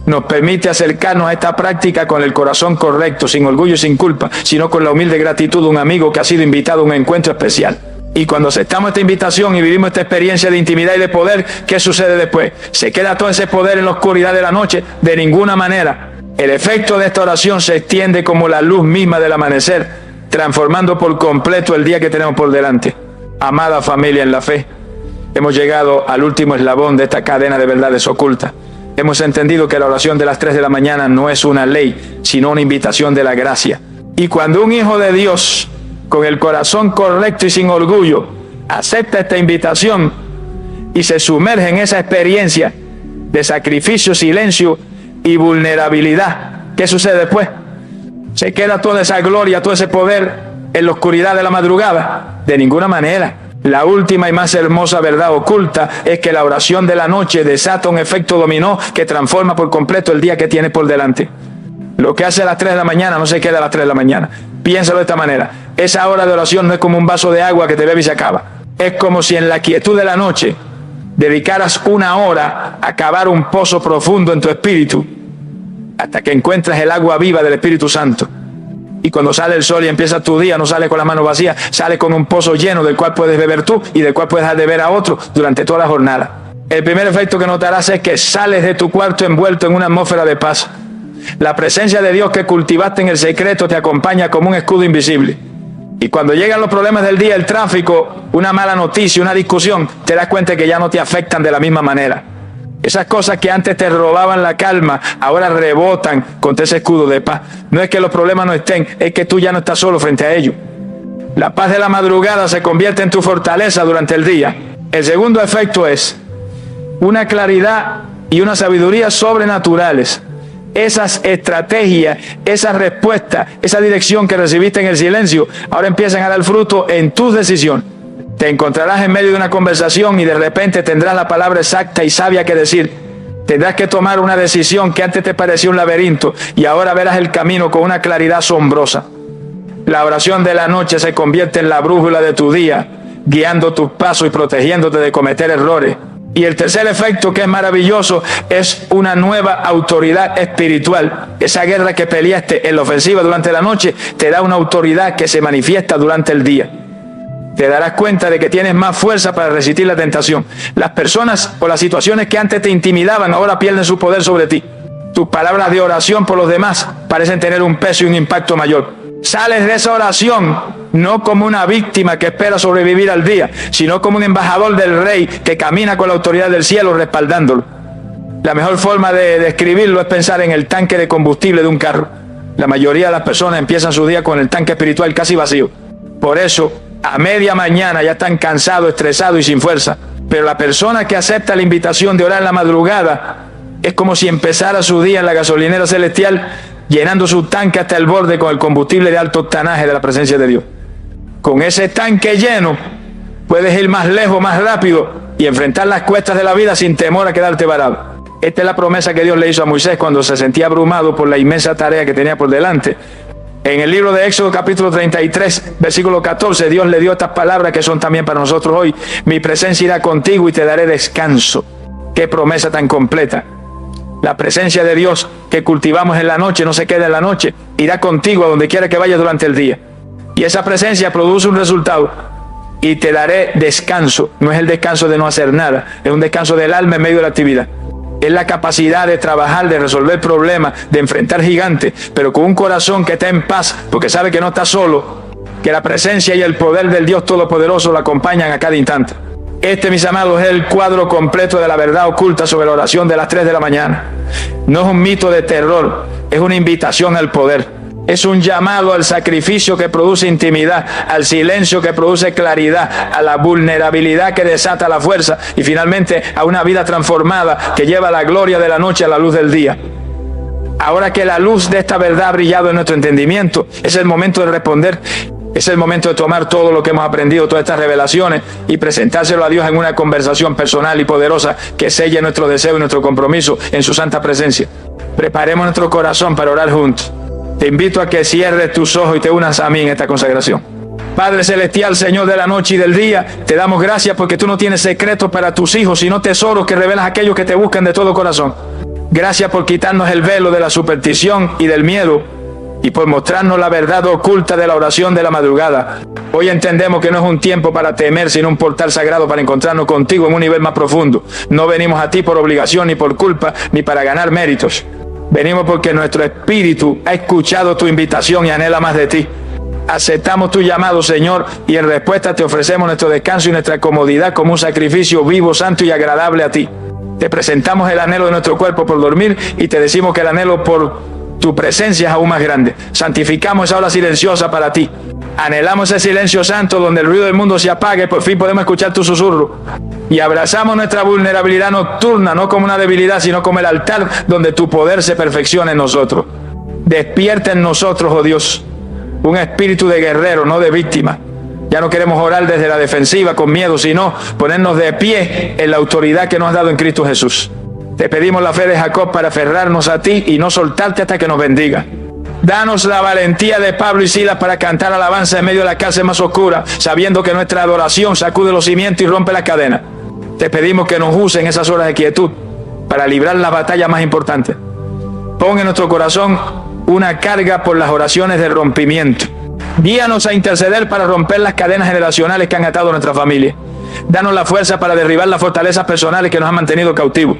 Nos permite acercarnos a esta práctica con el corazón correcto, sin orgullo y sin culpa, sino con la humilde gratitud de un amigo que ha sido invitado a un encuentro especial. Y cuando aceptamos esta invitación y vivimos esta experiencia de intimidad y de poder, ¿qué sucede después? ¿Se queda todo ese poder en la oscuridad de la noche? De ninguna manera. El efecto de esta oración se extiende como la luz misma del amanecer, transformando por completo el día que tenemos por delante. Amada familia en la fe, hemos llegado al último eslabón de esta cadena de verdades ocultas. Hemos entendido que la oración de las 3 de la mañana no es una ley, sino una invitación de la gracia. Y cuando un hijo de Dios, con el corazón correcto y sin orgullo, acepta esta invitación y se sumerge en esa experiencia de sacrificio, silencio y vulnerabilidad, ¿qué sucede después? ¿Se queda toda esa gloria, todo ese poder en la oscuridad de la madrugada? De ninguna manera. La última y más hermosa verdad oculta es que la oración de la noche desata un efecto dominó que transforma por completo el día que tienes por delante. Lo que hace a las 3 de la mañana no se queda a las 3 de la mañana. Piénsalo de esta manera. Esa hora de oración no es como un vaso de agua que te bebe y se acaba. Es como si en la quietud de la noche dedicaras una hora a cavar un pozo profundo en tu espíritu hasta que encuentres el agua viva del Espíritu Santo. Y cuando sale el sol y empieza tu día, no sale con las manos vacías, sale con un pozo lleno del cual puedes beber tú y del cual puedes dar de beber a otro durante toda la jornada. El primer efecto que notarás es que sales de tu cuarto envuelto en una atmósfera de paz. La presencia de Dios que cultivaste en el secreto te acompaña como un escudo invisible. Y cuando llegan los problemas del día, el tráfico, una mala noticia, una discusión, te das cuenta que ya no te afectan de la misma manera. Esas cosas que antes te robaban la calma, ahora rebotan contra ese escudo de paz. No es que los problemas no estén, es que tú ya no estás solo frente a ellos. La paz de la madrugada se convierte en tu fortaleza durante el día. El segundo efecto es una claridad y una sabiduría sobrenaturales. Esas estrategias, esas respuestas, esa dirección que recibiste en el silencio, ahora empiezan a dar fruto en tus decisiones. Te encontrarás en medio de una conversación y de repente tendrás la palabra exacta y sabia que decir. Tendrás que tomar una decisión que antes te parecía un laberinto y ahora verás el camino con una claridad asombrosa. La oración de la noche se convierte en la brújula de tu día, guiando tus pasos y protegiéndote de cometer errores. Y el tercer efecto, que es maravilloso, es una nueva autoridad espiritual. Esa guerra que peleaste en la ofensiva durante la noche te da una autoridad que se manifiesta durante el día. Te darás cuenta de que tienes más fuerza para resistir la tentación. Las personas o las situaciones que antes te intimidaban ahora pierden su poder sobre ti. Tus palabras de oración por los demás parecen tener un peso y un impacto mayor. Sales de esa oración no como una víctima que espera sobrevivir al día, sino como un embajador del Rey que camina con la autoridad del cielo respaldándolo. La mejor forma de describirlo es pensar en el tanque de combustible de un carro. La mayoría de las personas empiezan su día con el tanque espiritual casi vacío. Por eso, a media mañana ya están cansados, estresados y sin fuerza. Pero la persona que acepta la invitación de orar en la madrugada es como si empezara su día en la gasolinera celestial llenando su tanque hasta el borde con el combustible de alto octanaje de la presencia de Dios. Con ese tanque lleno, puedes ir más lejos, más rápido y enfrentar las cuestas de la vida sin temor a quedarte varado. Esta es la promesa que Dios le hizo a Moisés cuando se sentía abrumado por la inmensa tarea que tenía por delante. En el libro de Éxodo capítulo 33, versículo 14, Dios le dio estas palabras que son también para nosotros hoy. Mi presencia irá contigo y te daré descanso. Qué promesa tan completa. La presencia de Dios que cultivamos en la noche no se queda en la noche. Irá contigo a donde quiera que vayas durante el día. Y esa presencia produce un resultado. Y te daré descanso. No es el descanso de no hacer nada. Es un descanso del alma en medio de la actividad. Es la capacidad de trabajar, de resolver problemas, de enfrentar gigantes, pero con un corazón que está en paz, porque sabe que no está solo, que la presencia y el poder del Dios Todopoderoso lo acompañan a cada instante. Este, mis amados, es el cuadro completo de la verdad oculta sobre la oración de las 3 de la mañana. No es un mito de terror, es una invitación al poder. Es un llamado al sacrificio que produce intimidad, al silencio que produce claridad, a la vulnerabilidad que desata la fuerza y finalmente a una vida transformada que lleva la gloria de la noche a la luz del día. Ahora que la luz de esta verdad ha brillado en nuestro entendimiento, es el momento de responder. Es el momento de tomar todo lo que hemos aprendido, todas estas revelaciones y presentárselo a Dios en una conversación personal y poderosa que selle nuestro deseo y nuestro compromiso en su santa presencia. Preparemos nuestro corazón para orar juntos. Te invito a que cierres tus ojos y te unas a mí en esta consagración. Padre Celestial, Señor de la noche y del día, te damos gracias porque tú no tienes secretos para tus hijos, sino tesoros que revelas a aquellos que te buscan de todo corazón. Gracias por quitarnos el velo de la superstición y del miedo y por mostrarnos la verdad oculta de la oración de la madrugada. Hoy entendemos que no es un tiempo para temer, sino un portal sagrado para encontrarnos contigo en un nivel más profundo. No venimos a ti por obligación, ni por culpa, ni para ganar méritos. Venimos porque nuestro espíritu ha escuchado tu invitación y anhela más de ti. Aceptamos tu llamado, Señor, y en respuesta te ofrecemos nuestro descanso y nuestra comodidad como un sacrificio vivo, santo y agradable a ti. Te presentamos el anhelo de nuestro cuerpo por dormir y te decimos que el anhelo por tu presencia es aún más grande. Santificamos esa hora silenciosa para ti. Anhelamos ese silencio santo donde el ruido del mundo se apague y por fin podemos escuchar tu susurro. Y abrazamos nuestra vulnerabilidad nocturna, no como una debilidad, sino como el altar donde tu poder se perfecciona en nosotros. Despierta en nosotros, oh Dios, un espíritu de guerrero, no de víctima. Ya no queremos orar desde la defensiva con miedo, sino ponernos de pie en la autoridad que nos has dado en Cristo Jesús. Te pedimos la fe de Jacob para aferrarnos a ti y no soltarte hasta que nos bendiga. Danos la valentía de Pablo y Silas para cantar alabanza en medio de la cárcel más oscura, sabiendo que nuestra adoración sacude los cimientos y rompe las cadenas. Te pedimos que nos usen esas horas de quietud para librar la batalla más importante. Pon en nuestro corazón una carga por las oraciones de rompimiento. Guíanos a interceder para romper las cadenas generacionales que han atado a nuestra familia. Danos la fuerza para derribar las fortalezas personales que nos han mantenido cautivos.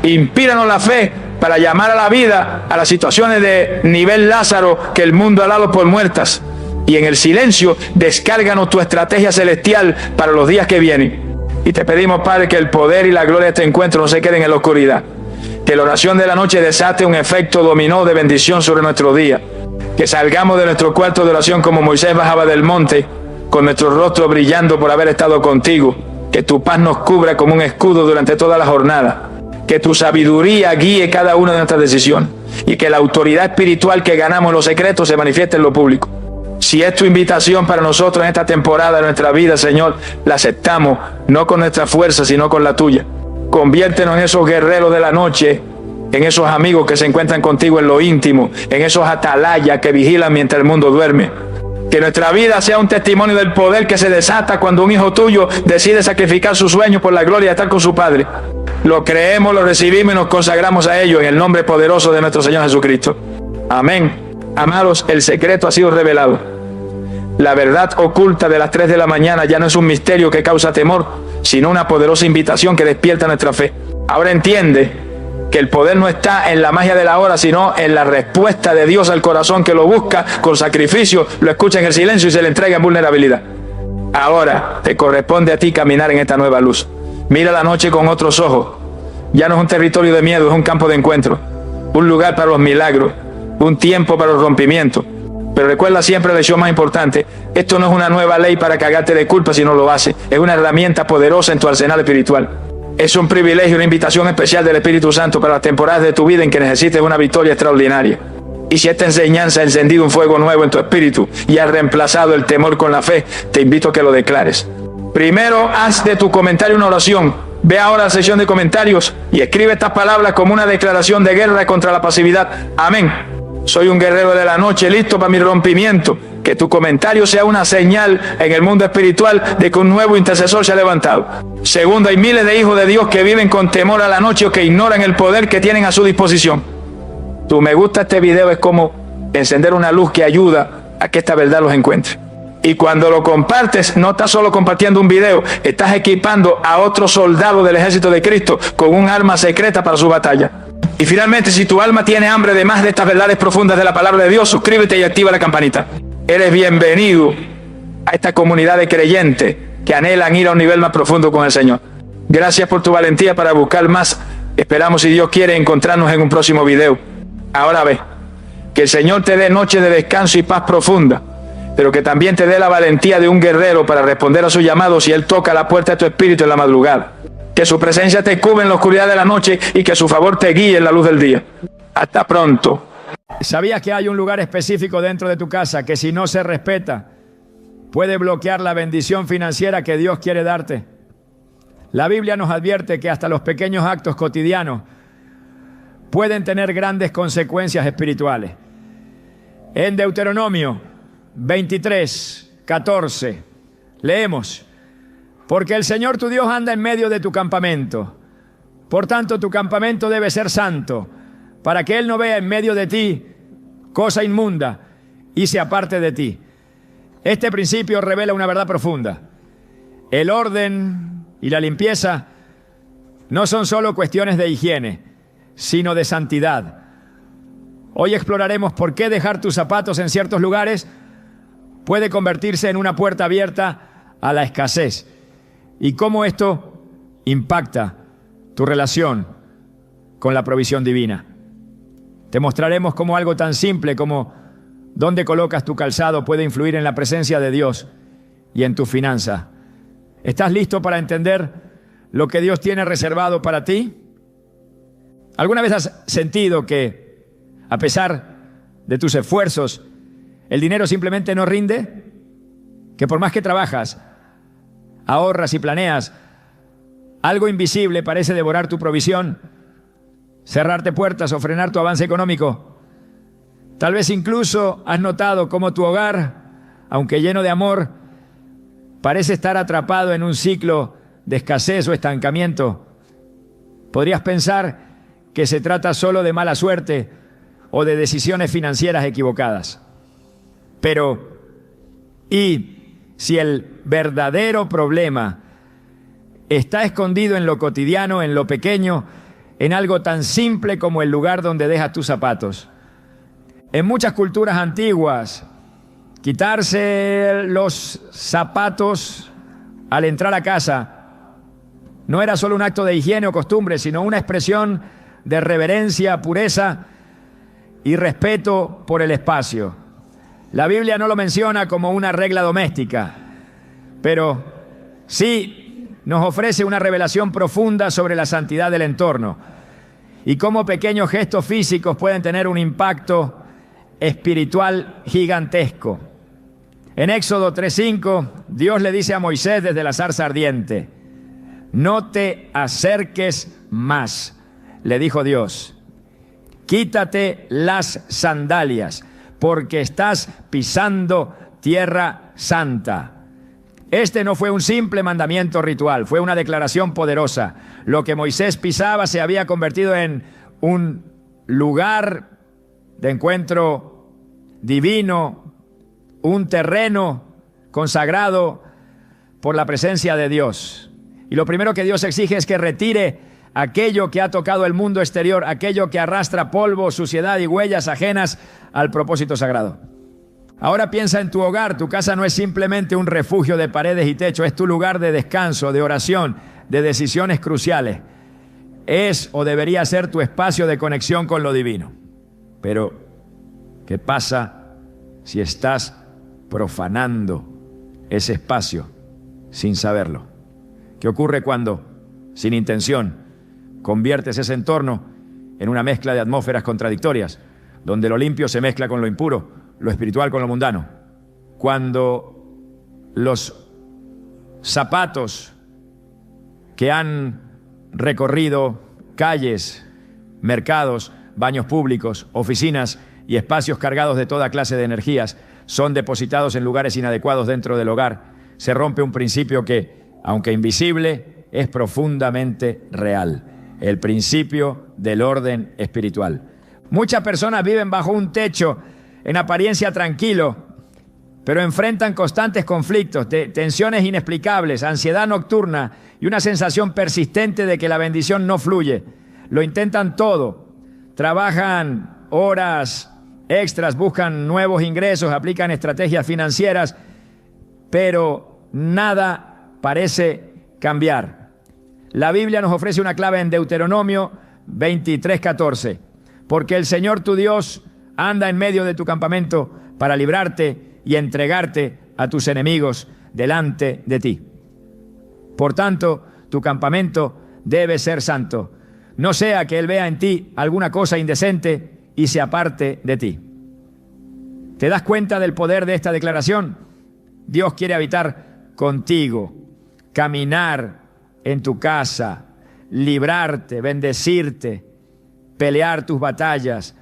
Inspíranos la fe para llamar a la vida a las situaciones de nivel Lázaro que el mundo ha dado por muertas. Y en el silencio, descárganos tu estrategia celestial para los días que vienen. Y te pedimos, Padre, que el poder y la gloria de este encuentro no se queden en la oscuridad. Que la oración de la noche desate un efecto dominó de bendición sobre nuestro día. Que salgamos de nuestro cuarto de oración como Moisés bajaba del monte, con nuestro rostro brillando por haber estado contigo. Que tu paz nos cubra como un escudo durante toda la jornada. Que tu sabiduría guíe cada una de nuestras decisiones. Y que la autoridad espiritual que ganamos en lo secreto se manifieste en lo público. Si es tu invitación para nosotros en esta temporada de nuestra vida, Señor, la aceptamos, no con nuestra fuerza, sino con la tuya. Conviértenos en esos guerreros de la noche, en esos amigos que se encuentran contigo en lo íntimo, en esos atalayas que vigilan mientras el mundo duerme. Que nuestra vida sea un testimonio del poder que se desata cuando un hijo tuyo decide sacrificar sus sueños por la gloria de estar con su Padre. Lo creemos, lo recibimos y nos consagramos a ello en el nombre poderoso de nuestro Señor Jesucristo. Amén. Amados, el secreto ha sido revelado. La verdad oculta de las 3 de la mañana ya no es un misterio que causa temor, sino una poderosa invitación que despierta nuestra fe. Ahora entiende que el poder no está en la magia de la hora, sino en la respuesta de Dios al corazón que lo busca con sacrificio, lo escucha en el silencio y se le entrega en vulnerabilidad. Ahora te corresponde a ti caminar en esta nueva luz. Mira la noche con otros ojos. Ya no es un territorio de miedo, es un campo de encuentro, un lugar para los milagros, un tiempo para los rompimientos. Pero recuerda siempre la lección más importante: esto no es una nueva ley para cagarte de culpa si no lo haces. Es una herramienta poderosa en tu arsenal espiritual. Es un privilegio, una invitación especial del Espíritu Santo para las temporadas de tu vida en que necesites una victoria extraordinaria. Y si esta enseñanza ha encendido un fuego nuevo en tu espíritu y ha reemplazado el temor con la fe, te invito a que lo declares. Primero, haz de tu comentario una oración. Ve ahora a la sección de comentarios y escribe estas palabras como una declaración de guerra contra la pasividad. Amén. Soy un guerrero de la noche, listo para mi rompimiento. Que tu comentario sea una señal en el mundo espiritual de que un nuevo intercesor se ha levantado. Segundo, hay miles de hijos de Dios que viven con temor a la noche o que ignoran el poder que tienen a su disposición. Tu me gusta a este video es como encender una luz que ayuda a que esta verdad los encuentre. Y cuando lo compartes, no estás solo compartiendo un video, estás equipando a otro soldado del ejército de Cristo con un arma secreta para su batalla. Y finalmente, si tu alma tiene hambre de más de estas verdades profundas de la palabra de Dios, suscríbete y activa la campanita. Eres bienvenido a esta comunidad de creyentes que anhelan ir a un nivel más profundo con el Señor. Gracias por tu valentía para buscar más. Esperamos, si Dios quiere, encontrarnos en un próximo video. Ahora ve, que el Señor te dé noche de descanso y paz profunda, pero que también te dé la valentía de un guerrero para responder a su llamado si Él toca la puerta de tu espíritu en la madrugada. Que su presencia te cubra en la oscuridad de la noche y que su favor te guíe en la luz del día. Hasta pronto. ¿Sabías que hay un lugar específico dentro de tu casa que, si no se respeta, puede bloquear la bendición financiera que Dios quiere darte? La Biblia nos advierte que hasta los pequeños actos cotidianos pueden tener grandes consecuencias espirituales. En Deuteronomio 23:14 leemos: porque el Señor tu Dios anda en medio de tu campamento. Por tanto, tu campamento debe ser santo, para que Él no vea en medio de ti cosa inmunda y se aparte de ti. Este principio revela una verdad profunda. El orden y la limpieza no son solo cuestiones de higiene, sino de santidad. Hoy exploraremos por qué dejar tus zapatos en ciertos lugares puede convertirse en una puerta abierta a la escasez y cómo esto impacta tu relación con la provisión divina. Te mostraremos cómo algo tan simple como dónde colocas tu calzado puede influir en la presencia de Dios y en tu finanza. ¿Estás listo para entender lo que Dios tiene reservado para ti? ¿Alguna vez has sentido que, a pesar de tus esfuerzos, el dinero simplemente no rinde? Que por más que trabajas, ahorras y planeas, algo invisible parece devorar tu provisión, cerrarte puertas o frenar tu avance económico. Tal vez incluso has notado cómo tu hogar, aunque lleno de amor, parece estar atrapado en un ciclo de escasez o estancamiento. Podrías pensar que se trata solo de mala suerte o de decisiones financieras equivocadas. Pero, ¿y si el verdadero problema está escondido en lo cotidiano, en lo pequeño, en algo tan simple como el lugar donde dejas tus zapatos? En muchas culturas antiguas, quitarse los zapatos al entrar a casa no era solo un acto de higiene o costumbre, sino una expresión de reverencia, pureza y respeto por el espacio. La Biblia no lo menciona como una regla doméstica, pero sí nos ofrece una revelación profunda sobre la santidad del entorno y cómo pequeños gestos físicos pueden tener un impacto espiritual gigantesco. En Éxodo 3:5, Dios le dice a Moisés desde la zarza ardiente: no te acerques más, le dijo Dios. Quítate las sandalias, porque estás pisando tierra santa. Este no fue un simple mandamiento ritual, fue una declaración poderosa. Lo que Moisés pisaba se había convertido en un lugar de encuentro divino, un terreno consagrado por la presencia de Dios. Y lo primero que Dios exige es que retire aquello que ha tocado el mundo exterior, aquello que arrastra polvo, suciedad y huellas ajenas al propósito sagrado. Ahora piensa en tu hogar. Tu casa no es simplemente un refugio de paredes y techo, es tu lugar de descanso, de oración, de decisiones cruciales. Es o debería ser tu espacio de conexión con lo divino. Pero, ¿qué pasa si estás profanando ese espacio sin saberlo? ¿Qué ocurre cuando, sin intención, conviertes ese entorno en una mezcla de atmósferas contradictorias? donde lo limpio se mezcla con lo impuro, lo espiritual con lo mundano. Cuando los zapatos que han recorrido calles, mercados, baños públicos, oficinas y espacios cargados de toda clase de energías son depositados en lugares inadecuados dentro del hogar, se rompe un principio que, aunque invisible, es profundamente real: el principio del orden espiritual. Muchas personas viven bajo un techo en apariencia tranquilo, pero enfrentan constantes conflictos, tensiones inexplicables, ansiedad nocturna y una sensación persistente de que la bendición no fluye. Lo intentan todo, trabajan horas extras, buscan nuevos ingresos, aplican estrategias financieras, pero nada parece cambiar. La Biblia nos ofrece una clave en Deuteronomio 23:14. Porque el Señor tu Dios anda en medio de tu campamento para librarte y entregarte a tus enemigos delante de ti. Por tanto, tu campamento debe ser santo. No sea que Él vea en ti alguna cosa indecente y se aparte de ti. ¿Te das cuenta del poder de esta declaración? Dios quiere habitar contigo, caminar en tu casa, librarte, bendecirte, pelear tus batallas.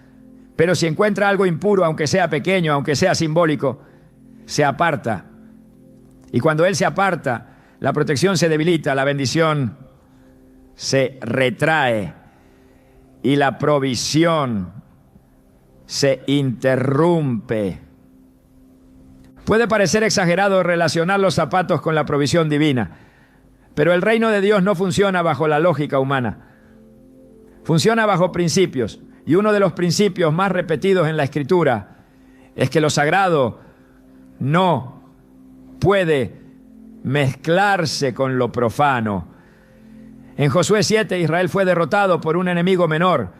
Pero si encuentra algo impuro, aunque sea pequeño, aunque sea simbólico, se aparta. Y cuando Él se aparta, la protección se debilita, la bendición se retrae y la provisión se interrumpe. Puede parecer exagerado relacionar los zapatos con la provisión divina, pero el reino de Dios no funciona bajo la lógica humana. Funciona bajo principios, y uno de los principios más repetidos en la Escritura es que lo sagrado no puede mezclarse con lo profano. En Josué 7, Israel fue derrotado por un enemigo menor,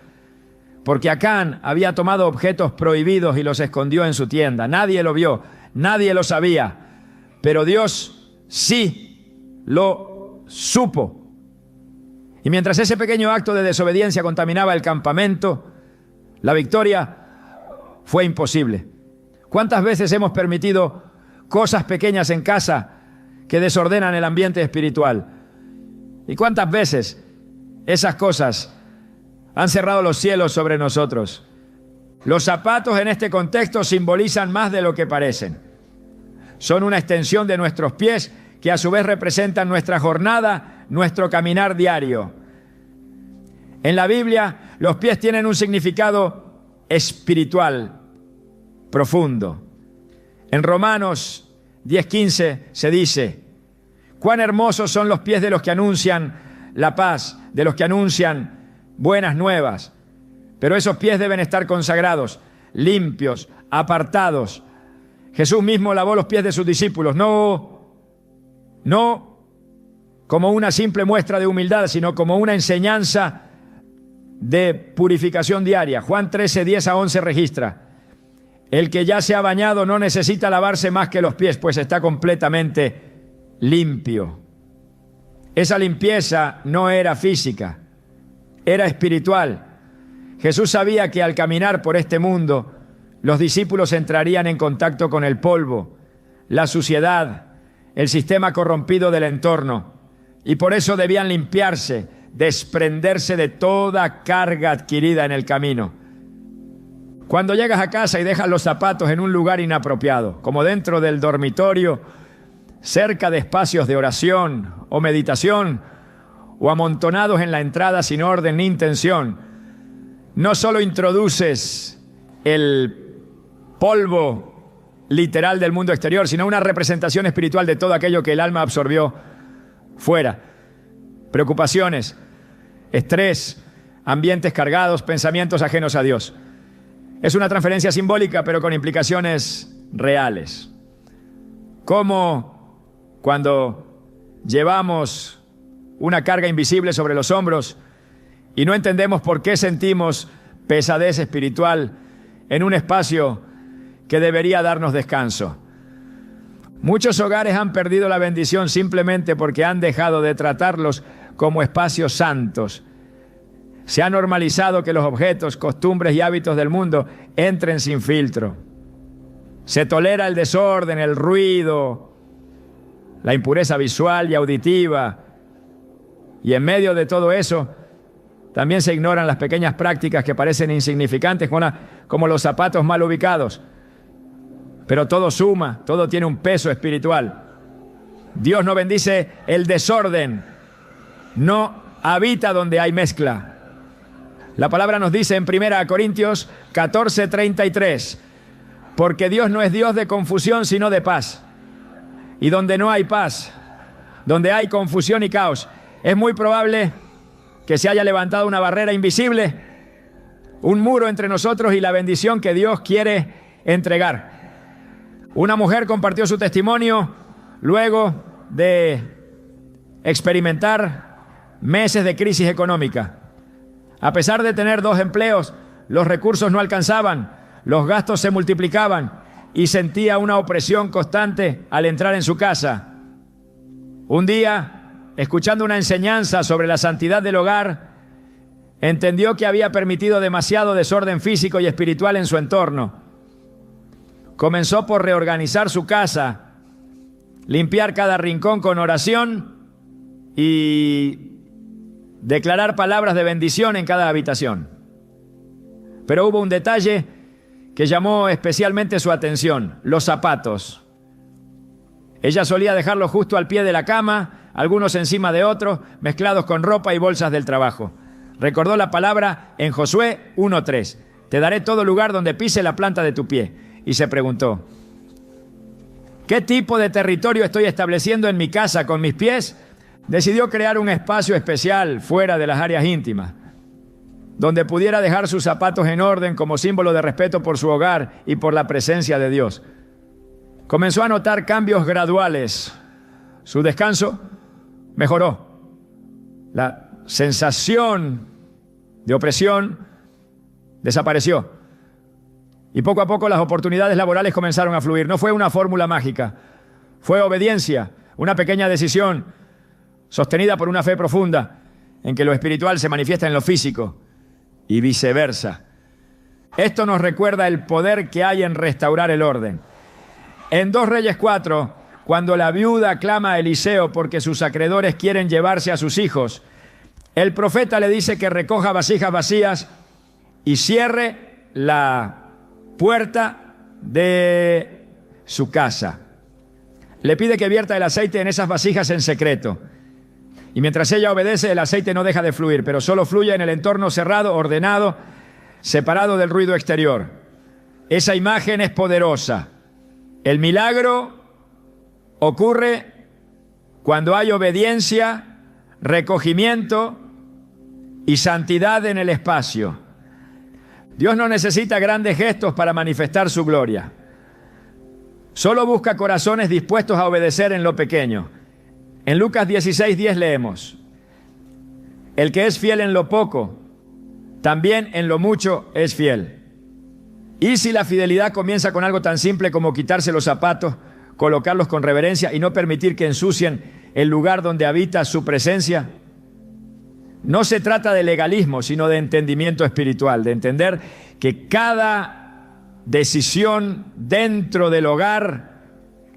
porque Acán había tomado objetos prohibidos y los escondió en su tienda. Nadie lo vio, nadie lo sabía, pero Dios sí lo supo. Y mientras ese pequeño acto de desobediencia contaminaba el campamento, la victoria fue imposible. ¿Cuántas veces hemos permitido cosas pequeñas en casa que desordenan el ambiente espiritual? ¿Y cuántas veces esas cosas han cerrado los cielos sobre nosotros? Los zapatos en este contexto simbolizan más de lo que parecen. Son una extensión de nuestros pies que a su vez representan nuestra jornada, nuestro caminar diario. En la Biblia, los pies tienen un significado espiritual profundo. En Romanos 10:15 se dice: cuán hermosos son los pies de los que anuncian la paz, de los que anuncian buenas nuevas. Pero esos pies deben estar consagrados, limpios, apartados. Jesús mismo lavó los pies de sus discípulos, no como una simple muestra de humildad, sino como una enseñanza de purificación diaria. Juan 13, 10-11 registra: el que ya se ha bañado no necesita lavarse más que los pies, pues está completamente limpio. Esa limpieza no era física, era espiritual. Jesús sabía que al caminar por este mundo, los discípulos entrarían en contacto con el polvo, la suciedad, el sistema corrompido del entorno, y por eso debían limpiarse, desprenderse de toda carga adquirida en el camino. Cuando llegas a casa y dejas los zapatos en un lugar inapropiado, como dentro del dormitorio, cerca de espacios de oración o meditación, o amontonados en la entrada sin orden ni intención, no solo introduces el polvo literal del mundo exterior, sino una representación espiritual de todo aquello que el alma absorbió fuera. Preocupaciones, estrés, ambientes cargados, pensamientos ajenos a Dios. Es una transferencia simbólica, pero con implicaciones reales. Como cuando llevamos una carga invisible sobre los hombros y no entendemos por qué sentimos pesadez espiritual en un espacio que debería darnos descanso. Muchos hogares han perdido la bendición simplemente porque han dejado de tratarlos como espacios santos. Se ha normalizado que los objetos, costumbres y hábitos del mundo entren sin filtro. Se tolera el desorden, el ruido, la impureza visual y auditiva. Y en medio de todo eso, también se ignoran las pequeñas prácticas que parecen insignificantes, como los zapatos mal ubicados. Pero todo suma, todo tiene un peso espiritual. Dios no bendice el desorden, no habita donde hay mezcla. La palabra nos dice en 1 Corintios 14:33, porque Dios no es Dios de confusión, sino de paz. Y donde no hay paz, donde hay confusión y caos, es muy probable que se haya levantado una barrera invisible, un muro entre nosotros y la bendición que Dios quiere entregar. Una mujer compartió su testimonio luego de experimentar meses de crisis económica. A pesar de tener 2 empleos, los recursos no alcanzaban, los gastos se multiplicaban y sentía una opresión constante al entrar en su casa. Un día, escuchando una enseñanza sobre la santidad del hogar, entendió que había permitido demasiado desorden físico y espiritual en su entorno. Comenzó por reorganizar su casa, limpiar cada rincón con oración y declarar palabras de bendición en cada habitación. Pero hubo un detalle que llamó especialmente su atención: los zapatos. Ella solía dejarlos justo al pie de la cama, algunos encima de otros, mezclados con ropa y bolsas del trabajo. Recordó la palabra en Josué 1:3: te daré todo lugar donde pise la planta de tu pie. Y se preguntó: ¿qué tipo de territorio estoy estableciendo en mi casa con mis pies? Decidió crear un espacio especial fuera de las áreas íntimas, donde pudiera dejar sus zapatos en orden como símbolo de respeto por su hogar y por la presencia de Dios. Comenzó a notar cambios graduales. Su descanso mejoró. La sensación de opresión desapareció. Y poco a poco las oportunidades laborales comenzaron a fluir. No fue una fórmula mágica, fue obediencia, una pequeña decisión sostenida por una fe profunda en que lo espiritual se manifiesta en lo físico y viceversa. Esto nos recuerda el poder que hay en restaurar el orden. En 2 Reyes 4, cuando la viuda clama a Eliseo porque sus acreedores quieren llevarse a sus hijos, el profeta le dice que recoja vasijas vacías y cierre la puerta de su casa. Le pide que vierta el aceite en esas vasijas en secreto. Y mientras ella obedece, el aceite no deja de fluir, pero solo fluye en el entorno cerrado, ordenado, separado del ruido exterior. Esa imagen es poderosa. El milagro ocurre cuando hay obediencia, recogimiento y santidad en el espacio. Dios no necesita grandes gestos para manifestar su gloria. Solo busca corazones dispuestos a obedecer en lo pequeño. En Lucas 16:10 leemos: el que es fiel en lo poco, también en lo mucho es fiel. Y si la fidelidad comienza con algo tan simple como quitarse los zapatos, colocarlos con reverencia y no permitir que ensucien el lugar donde habita su presencia, no se trata de legalismo, sino de entendimiento espiritual, de entender que cada decisión dentro del hogar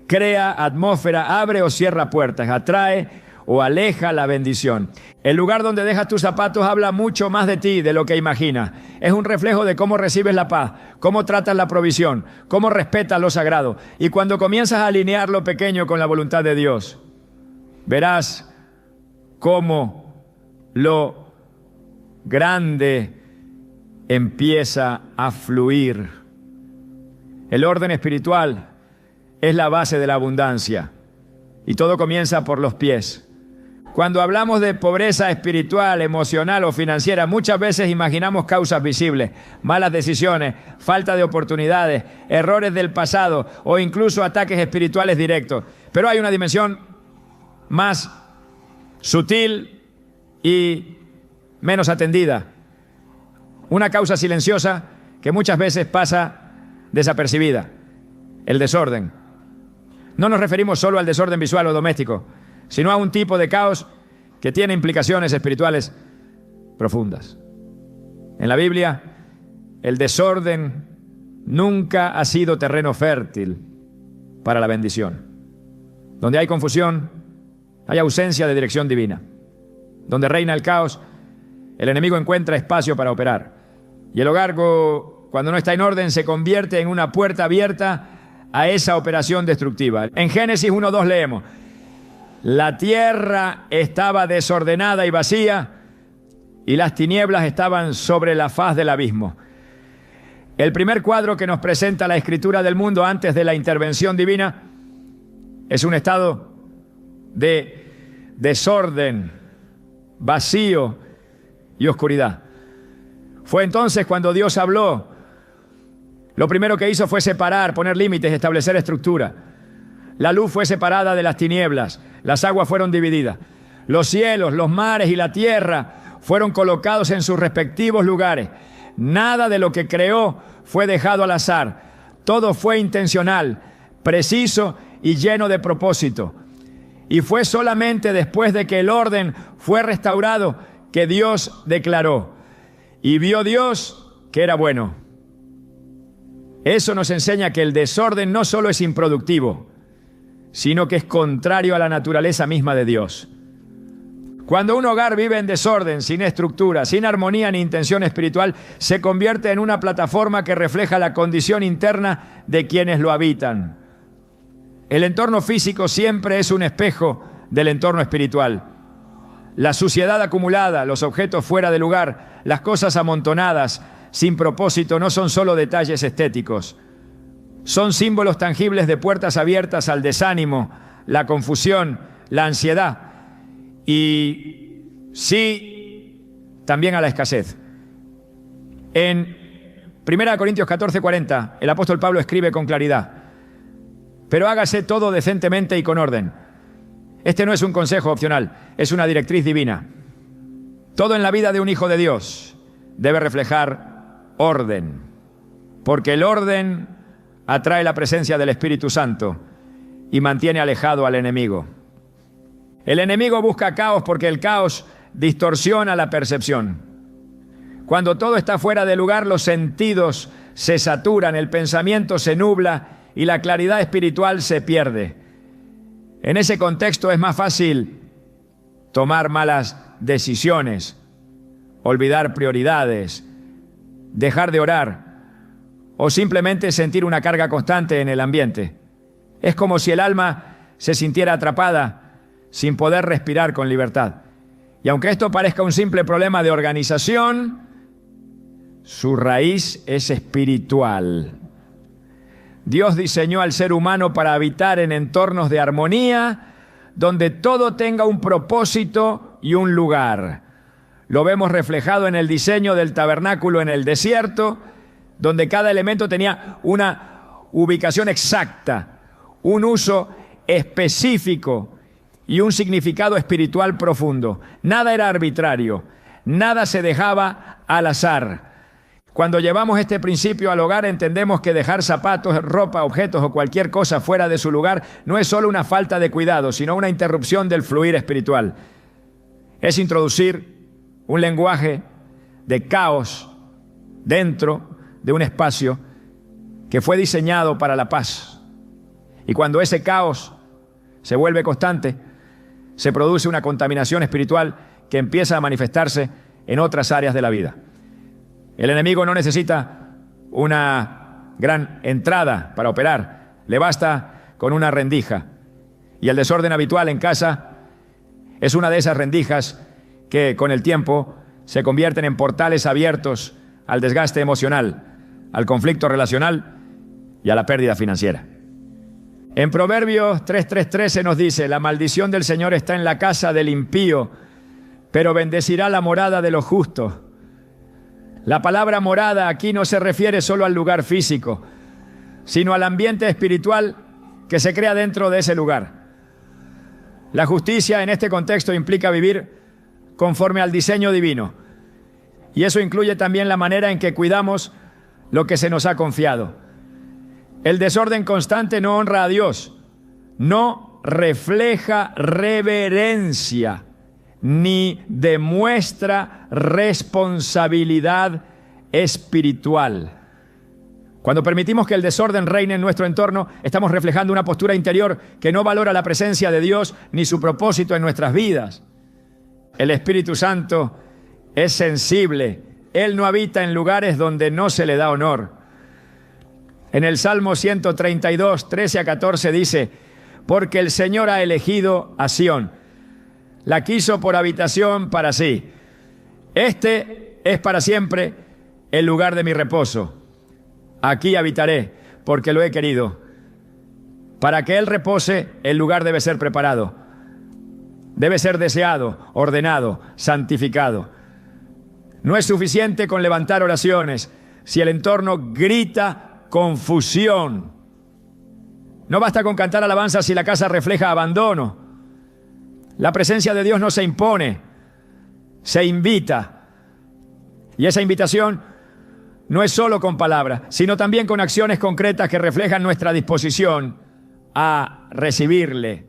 crea atmósfera, abre o cierra puertas, atrae o aleja la bendición. El lugar donde dejas tus zapatos habla mucho más de ti de lo que imaginas. Es un reflejo de cómo recibes la paz, cómo tratas la provisión, cómo respetas lo sagrado. Y cuando comienzas a alinear lo pequeño con la voluntad de Dios, verás cómo lo grande empieza a fluir. El orden espiritual es la base de la abundancia y todo comienza por los pies. Cuando hablamos de pobreza espiritual, emocional o financiera, muchas veces imaginamos causas visibles, malas decisiones, falta de oportunidades, errores del pasado o incluso ataques espirituales directos. Pero hay una dimensión más sutil y menos atendida. Una causa silenciosa que muchas veces pasa desapercibida: el desorden. No nos referimos solo al desorden visual o doméstico, sino a un tipo de caos que tiene implicaciones espirituales profundas. En la Biblia, el desorden nunca ha sido terreno fértil para la bendición. Donde hay confusión, hay ausencia de dirección divina. Donde reina el caos, el enemigo encuentra espacio para operar. Y el hogar, cuando no está en orden, se convierte en una puerta abierta a esa operación destructiva. En Génesis 1:2 leemos: la tierra estaba desordenada y vacía, y las tinieblas estaban sobre la faz del abismo. El primer cuadro que nos presenta la escritura del mundo antes de la intervención divina es un estado de desorden, vacío y oscuridad. Fue entonces cuando Dios habló. Lo primero que hizo fue separar, poner límites, establecer estructura. La luz fue separada de las tinieblas, las aguas fueron divididas. Los cielos, los mares y la tierra fueron colocados en sus respectivos lugares. Nada de lo que creó fue dejado al azar. Todo fue intencional, preciso y lleno de propósito. Y fue solamente después de que el orden fue restaurado que Dios declaró: y vio Dios que era bueno. Eso nos enseña que el desorden no solo es improductivo, sino que es contrario a la naturaleza misma de Dios. Cuando un hogar vive en desorden, sin estructura, sin armonía ni intención espiritual, se convierte en una plataforma que refleja la condición interna de quienes lo habitan. El entorno físico siempre es un espejo del entorno espiritual. La suciedad acumulada, los objetos fuera de lugar, las cosas amontonadas, sin propósito, no son solo detalles estéticos. Son símbolos tangibles de puertas abiertas al desánimo, la confusión, la ansiedad y, sí, también a la escasez. En 1 Corintios 14:40, el apóstol Pablo escribe con claridad: pero hágase todo decentemente y con orden. Este no es un consejo opcional, es una directriz divina. Todo en la vida de un hijo de Dios debe reflejar orden, porque el orden atrae la presencia del Espíritu Santo y mantiene alejado al enemigo. El enemigo busca caos porque el caos distorsiona la percepción. Cuando todo está fuera de lugar, los sentidos se saturan, el pensamiento se nubla y la claridad espiritual se pierde. En ese contexto es más fácil tomar malas decisiones, olvidar prioridades, dejar de orar o simplemente sentir una carga constante en el ambiente. Es como si el alma se sintiera atrapada sin poder respirar con libertad. Y aunque esto parezca un simple problema de organización, su raíz es espiritual. Dios diseñó al ser humano para habitar en entornos de armonía, donde todo tenga un propósito y un lugar. Lo vemos reflejado en el diseño del tabernáculo en el desierto, donde cada elemento tenía una ubicación exacta, un uso específico y un significado espiritual profundo. Nada era arbitrario, nada se dejaba al azar. Cuando llevamos este principio al hogar, entendemos que dejar zapatos, ropa, objetos o cualquier cosa fuera de su lugar no es solo una falta de cuidado, sino una interrupción del fluir espiritual. Es introducir un lenguaje de caos dentro de un espacio que fue diseñado para la paz. Y cuando ese caos se vuelve constante, se produce una contaminación espiritual que empieza a manifestarse en otras áreas de la vida. El enemigo no necesita una gran entrada para operar, le basta con una rendija. Y el desorden habitual en casa es una de esas rendijas que con el tiempo se convierten en portales abiertos al desgaste emocional, al conflicto relacional y a la pérdida financiera. En Proverbios 3:3 se nos dice: la maldición del Señor está en la casa del impío, pero bendecirá la morada de los justos. La palabra morada aquí no se refiere solo al lugar físico, sino al ambiente espiritual que se crea dentro de ese lugar. La justicia en este contexto implica vivir conforme al diseño divino, y eso incluye también la manera en que cuidamos lo que se nos ha confiado. El desorden constante no honra a Dios, no refleja reverencia, ni demuestra responsabilidad espiritual. Cuando permitimos que el desorden reine en nuestro entorno, estamos reflejando una postura interior que no valora la presencia de Dios ni su propósito en nuestras vidas. El Espíritu Santo es sensible. Él no habita en lugares donde no se le da honor. En el Salmo 132, 13 a 14 dice: porque el Señor ha elegido a Sión, la quiso por habitación para sí. Este es para siempre el lugar de mi reposo. Aquí habitaré, porque lo he querido. Para que Él repose, el lugar debe ser preparado. Debe ser deseado, ordenado, santificado. No es suficiente con levantar oraciones si el entorno grita confusión. No basta con cantar alabanzas si la casa refleja abandono. La presencia de Dios no se impone, se invita. Y esa invitación no es solo con palabras, sino también con acciones concretas que reflejan nuestra disposición a recibirle.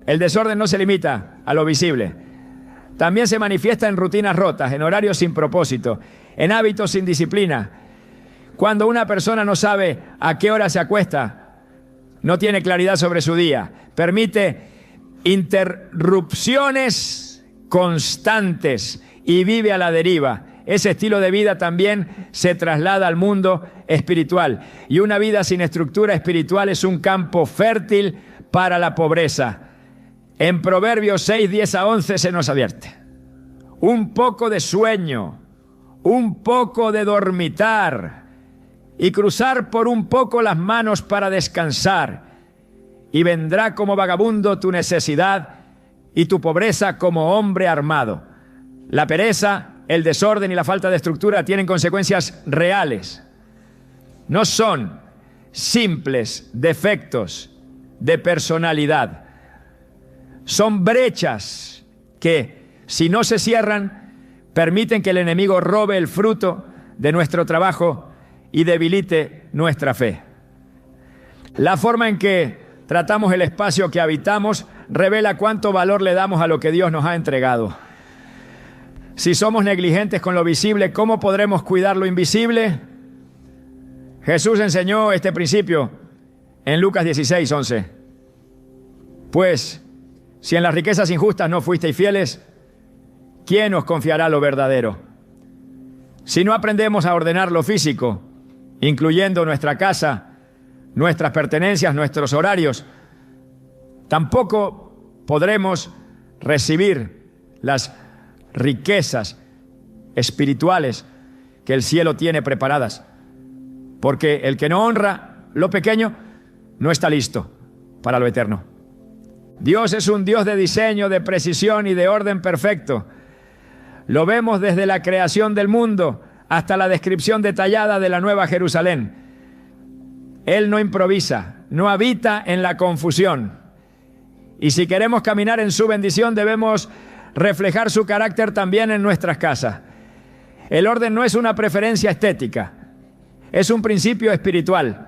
El desorden no se limita a lo visible. También se manifiesta en rutinas rotas, en horarios sin propósito, en hábitos sin disciplina. Cuando una persona no sabe a qué hora se acuesta, no tiene claridad sobre su día, permite interrupciones constantes y vive a la deriva. Ese estilo de vida también se traslada al mundo espiritual. Y una vida sin estructura espiritual es un campo fértil para la pobreza. En Proverbios 6, 10 a 11 se nos advierte: un poco de sueño, un poco de dormitar y cruzar por un poco las manos para descansar. Y vendrá como vagabundo tu necesidad y tu pobreza como hombre armado. La pereza, el desorden y la falta de estructura tienen consecuencias reales. No son simples defectos de personalidad. Son brechas que, si no se cierran, permiten que el enemigo robe el fruto de nuestro trabajo y debilite nuestra fe. La forma en que tratamos el espacio que habitamos revela cuánto valor le damos a lo que Dios nos ha entregado. Si somos negligentes con lo visible, ¿cómo podremos cuidar lo invisible? Jesús enseñó este principio en Lucas 16, 11. Pues, si en las riquezas injustas no fuisteis fieles, ¿quién os confiará lo verdadero? Si no aprendemos a ordenar lo físico, incluyendo nuestra casa, nuestras pertenencias, nuestros horarios, tampoco podremos recibir las riquezas espirituales que el cielo tiene preparadas. Porque el que no honra lo pequeño no está listo para lo eterno. Dios es un Dios de diseño, de precisión y de orden perfecto. Lo vemos desde la creación del mundo hasta la descripción detallada de la Nueva Jerusalén. Él no improvisa, no habita en la confusión. Y si queremos caminar en su bendición, debemos reflejar su carácter también en nuestras casas. El orden no es una preferencia estética, es un principio espiritual.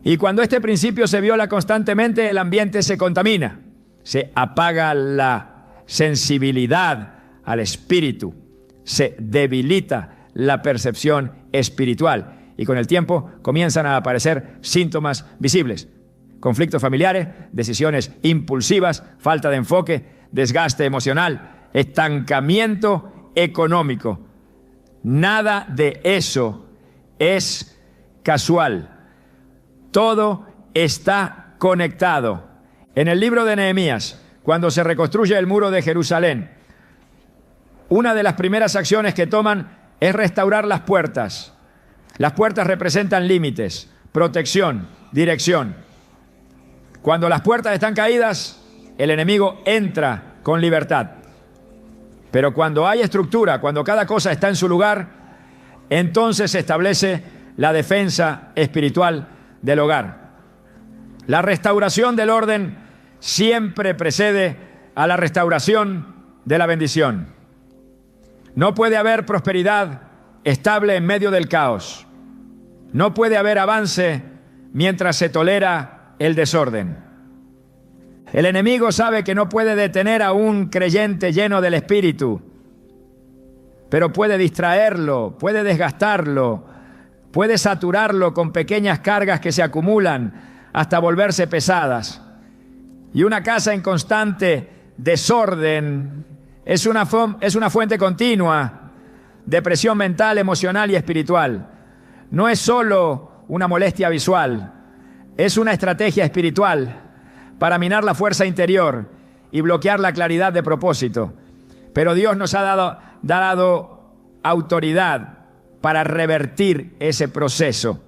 Y cuando este principio se viola constantemente, el ambiente se contamina, se apaga la sensibilidad al espíritu, se debilita la percepción espiritual. Y con el tiempo comienzan a aparecer síntomas visibles: conflictos familiares, decisiones impulsivas, falta de enfoque, desgaste emocional, estancamiento económico. Nada de eso es casual. Todo está conectado. En el libro de Nehemías, cuando se reconstruye el muro de Jerusalén, una de las primeras acciones que toman es restaurar las puertas. Las puertas representan límites, protección, dirección. Cuando las puertas están caídas, el enemigo entra con libertad. Pero cuando hay estructura, cuando cada cosa está en su lugar, entonces se establece la defensa espiritual del hogar. La restauración del orden siempre precede a la restauración de la bendición. No puede haber prosperidad estable en medio del caos. No puede haber avance mientras se tolera el desorden. El enemigo sabe que no puede detener a un creyente lleno del Espíritu, pero puede distraerlo, puede desgastarlo, puede saturarlo con pequeñas cargas que se acumulan hasta volverse pesadas. Y una casa en constante desorden es una fuente continua de presión mental, emocional y espiritual. No es solo una molestia visual, es una estrategia espiritual para minar la fuerza interior y bloquear la claridad de propósito. Pero Dios nos ha dado autoridad para revertir ese proceso.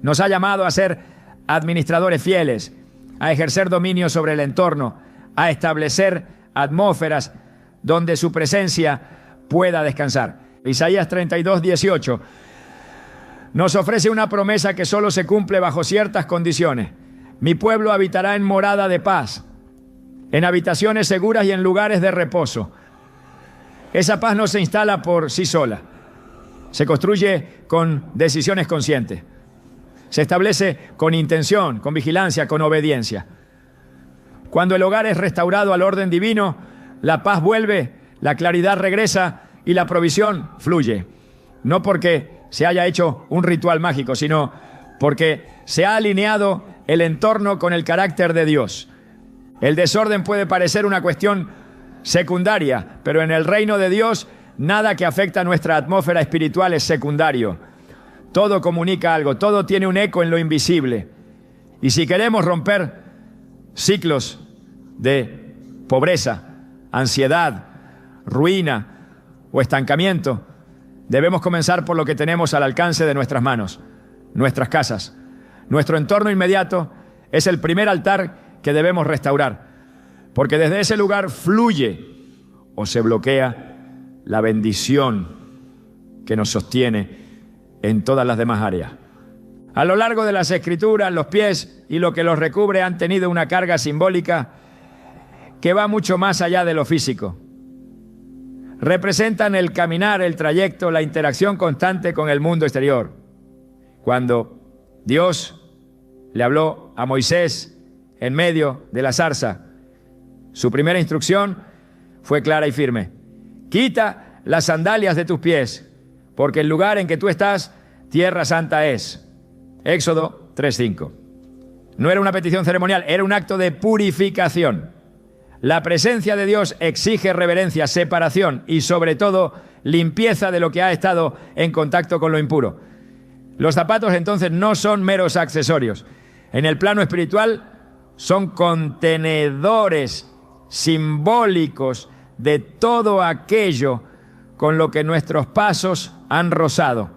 Nos ha llamado a ser administradores fieles, a ejercer dominio sobre el entorno, a establecer atmósferas donde su presencia pueda descansar. Isaías 32:18 nos ofrece una promesa que solo se cumple bajo ciertas condiciones. Mi pueblo habitará en morada de paz, en habitaciones seguras y en lugares de reposo. Esa paz no se instala por sí sola, se construye con decisiones conscientes. Se establece con intención, con vigilancia, con obediencia. Cuando el hogar es restaurado al orden divino, la paz vuelve, la claridad regresa y la provisión fluye. No porque se haya hecho un ritual mágico, sino porque se ha alineado el entorno con el carácter de Dios. El desorden puede parecer una cuestión secundaria, pero en el reino de Dios, nada que afecta a nuestra atmósfera espiritual es secundario. Todo comunica algo, todo tiene un eco en lo invisible. Y si queremos romper ciclos de pobreza, ansiedad, ruina o estancamiento, debemos comenzar por lo que tenemos al alcance de nuestras manos, nuestras casas. Nuestro entorno inmediato es el primer altar que debemos restaurar, porque desde ese lugar fluye o se bloquea la bendición que nos sostiene en todas las demás áreas. A lo largo de las Escrituras, los pies y lo que los recubre han tenido una carga simbólica que va mucho más allá de lo físico. Representan el caminar, el trayecto, la interacción constante con el mundo exterior. Cuando Dios le habló a Moisés en medio de la zarza, su primera instrucción fue clara y firme: quita las sandalias de tus pies, porque el lugar en que tú estás, tierra santa es. Éxodo 3:5. No era una petición ceremonial, era un acto de purificación. La presencia de Dios exige reverencia, separación y sobre todo limpieza de lo que ha estado en contacto con lo impuro. Los zapatos entonces no son meros accesorios. En el plano espiritual son contenedores simbólicos de todo aquello con lo que nuestros pasos han rozado.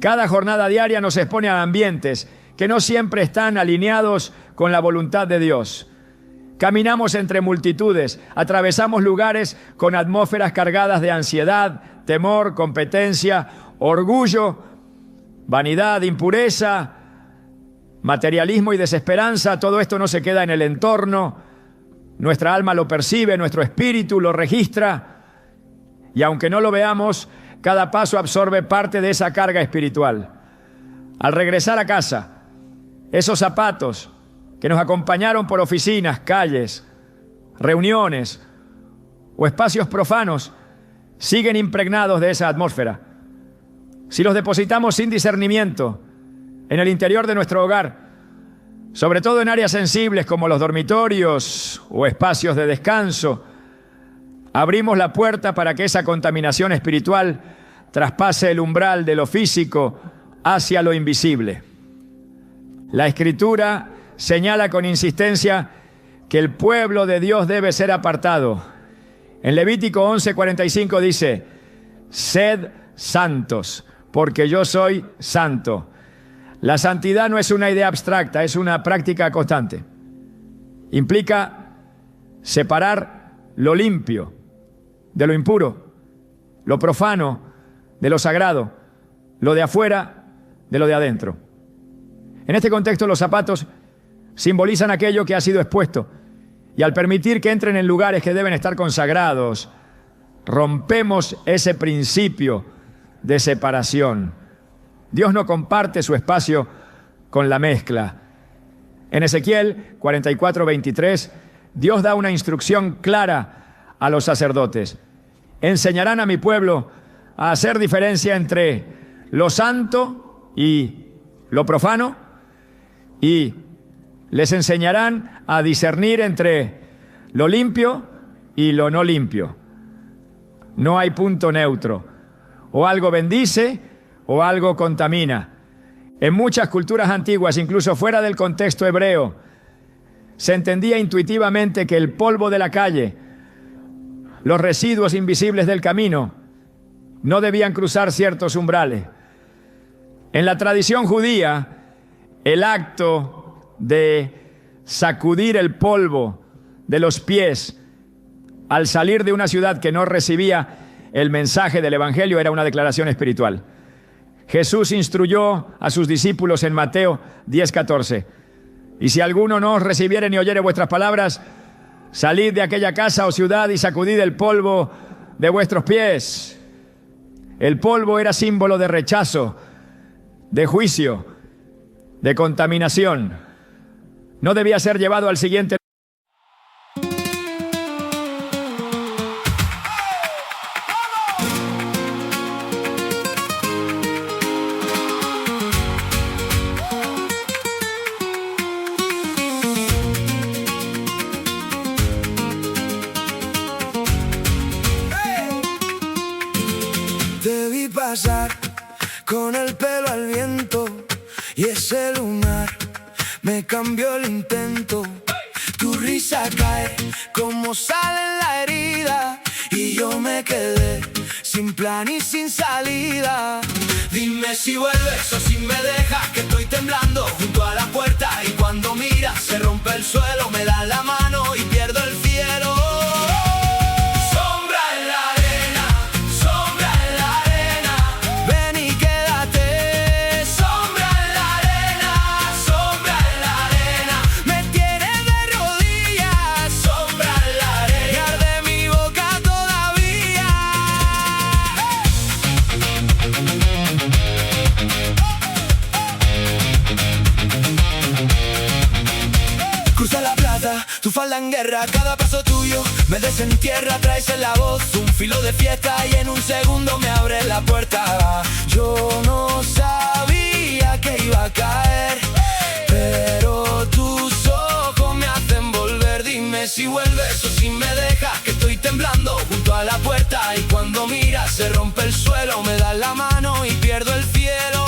Cada jornada diaria nos expone a ambientes que no siempre están alineados con la voluntad de Dios. Caminamos entre multitudes, atravesamos lugares con atmósferas cargadas de ansiedad, temor, competencia, orgullo, vanidad, impureza, materialismo y desesperanza. Todo esto no se queda en el entorno. Nuestra alma lo percibe, nuestro espíritu lo registra. Y aunque no lo veamos, cada paso absorbe parte de esa carga espiritual. Al regresar a casa, esos zapatos que nos acompañaron por oficinas, calles, reuniones o espacios profanos siguen impregnados de esa atmósfera. Si los depositamos sin discernimiento en el interior de nuestro hogar, sobre todo en áreas sensibles como los dormitorios o espacios de descanso, abrimos la puerta para que esa contaminación espiritual traspase el umbral de lo físico hacia lo invisible. La Escritura señala con insistencia que el pueblo de Dios debe ser apartado. En Levítico 11:45 dice: sed santos, porque yo soy santo. La santidad no es una idea abstracta, es una práctica constante. Implica separar lo limpio de lo impuro, lo profano de lo sagrado, lo de afuera de lo de adentro. En este contexto, los zapatos simbolizan aquello que ha sido expuesto, y al permitir que entren en lugares que deben estar consagrados, rompemos ese principio de separación. Dios no comparte su espacio con la mezcla. En Ezequiel 44:23, Dios da una instrucción clara a los sacerdotes: enseñarán a mi pueblo a hacer diferencia entre lo santo y lo profano, y les enseñarán a discernir entre lo limpio y lo no limpio. No hay punto neutro. O algo bendice o algo contamina. En muchas culturas antiguas, incluso fuera del contexto hebreo, se entendía intuitivamente que el polvo de la calle, los residuos invisibles del camino, no debían cruzar ciertos umbrales. En la tradición judía, el acto de sacudir el polvo de los pies al salir de una ciudad que no recibía el mensaje del Evangelio era una declaración espiritual. Jesús instruyó a sus discípulos en Mateo 10:14. Y si alguno no os recibiere ni oyere vuestras palabras, salid de aquella casa o ciudad y sacudid el polvo de vuestros pies. El polvo era símbolo de rechazo, de juicio, de contaminación. No debía ser llevado al siguiente. Te vi pasar con el pelo al viento y ese lunar me cambió el intento. Tu risa cae como sal en la herida y yo me quedé sin plan y sin salida. Dime si vuelves o si me dejas, que estoy temblando junto a la puerta y cuando miras se rompe el suelo, me das la mano y pierdo el cielo. Tu falda en guerra, cada paso tuyo me desentierra, traes en la voz un filo de fiesta y en un segundo me abres la puerta. Yo no sabía que iba a caer, pero tus ojos me hacen volver. Dime si vuelves o si me dejas, que estoy temblando junto a la puerta y cuando miras se rompe el suelo, me das la mano y pierdo el cielo.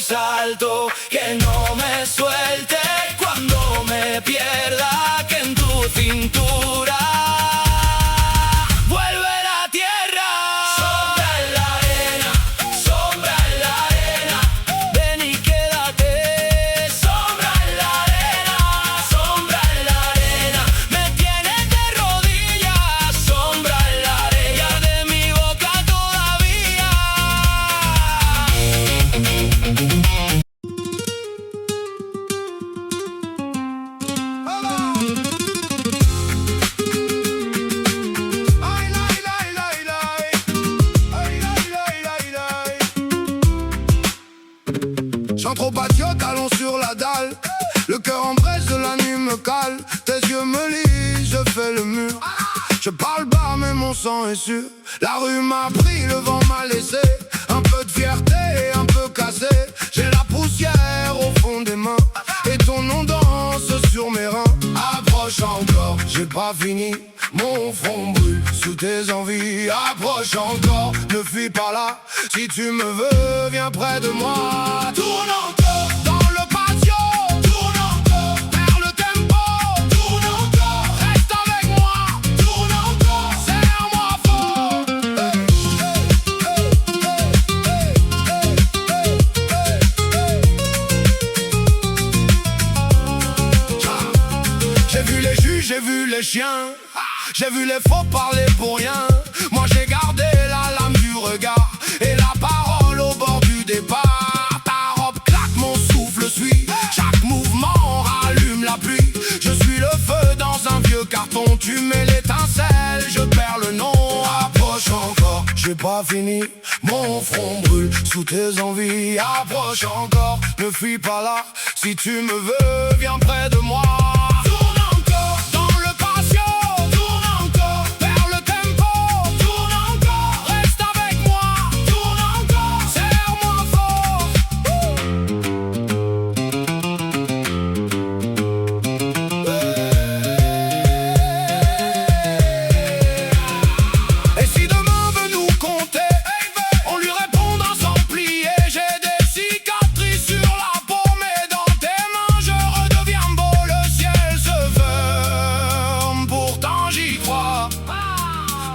Salto, que no me suelte cuando me pierda, que en tu cintura vuelve la tierra. Sombra en la arena, sombra en la arena, ven y quédate. Sombra en la arena, sombra en la arena, me tienes de rodillas. Sombra en la arena, de mi boca todavía. Sans trop patriote, allons sur la dalle. Le cœur en brèche de la nuit me cale. Tes yeux me lisent, je fais le mur. Je parle bas mais mon sang est sûr. La rue m'a pris, le vent m'a laissé. Un peu de fierté et un peu cassé. J'ai la poussière au fond des mains et ton nom danse sur mes reins. Approche encore, j'ai pas fini. Mon front brûle sous tes envies. Approche encore, ne fuis pas là. Si tu me veux, viens près de moi. Tourne encore dans le patio. Tourne encore, perds le tempo. Tourne encore, reste avec moi. Tourne encore, serre-moi fort. J'ai vu les juges, j'ai vu les chiens. J'ai vu les faux parler pour rien. Moi j'ai gardé la lame du regard et la parole au bord du départ. Ta robe claque, mon souffle suit. Chaque mouvement rallume la pluie. Je suis le feu dans un vieux carton. Tu mets l'étincelle, je perds le nom. Approche encore, j'ai pas fini. Mon front brûle sous tes envies. Approche encore, ne fuis pas là. Si tu me veux, viens près de moi. Tourne encore dans le patio. Tourne encore vers le tempo. Tourne encore, reste avec moi. Tourne encore, serre-moi fort. Et si demain veut nous compter, on lui répondra sans plier. J'ai des cicatrices sur la peau, mais dans tes mains je redeviens beau. Le ciel se ferme, pourtant j'y crois.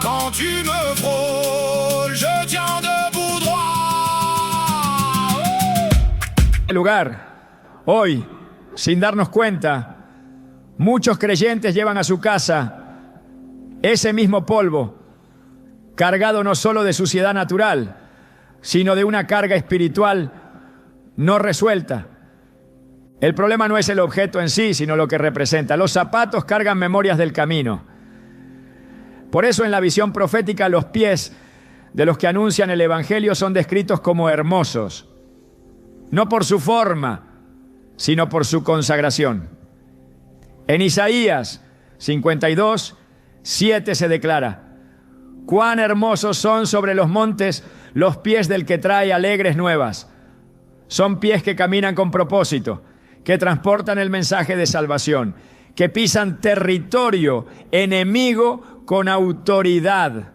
Quand tu me frôles, je tiens debout droit. Lugar. Hoy, sin darnos cuenta, muchos creyentes llevan a su casa ese mismo polvo, cargado no solo de suciedad natural, sino de una carga espiritual no resuelta. El problema no es el objeto en sí, sino lo que representa. Los zapatos cargan memorias del camino. Por eso en la visión profética los pies de los que anuncian el Evangelio son descritos como hermosos, no por su forma, sino por su consagración. En Isaías 52, 7 se declara: cuán hermosos son sobre los montes los pies del que trae alegres nuevas. Son pies que caminan con propósito, que transportan el mensaje de salvación, que pisan territorio enemigo con autoridad.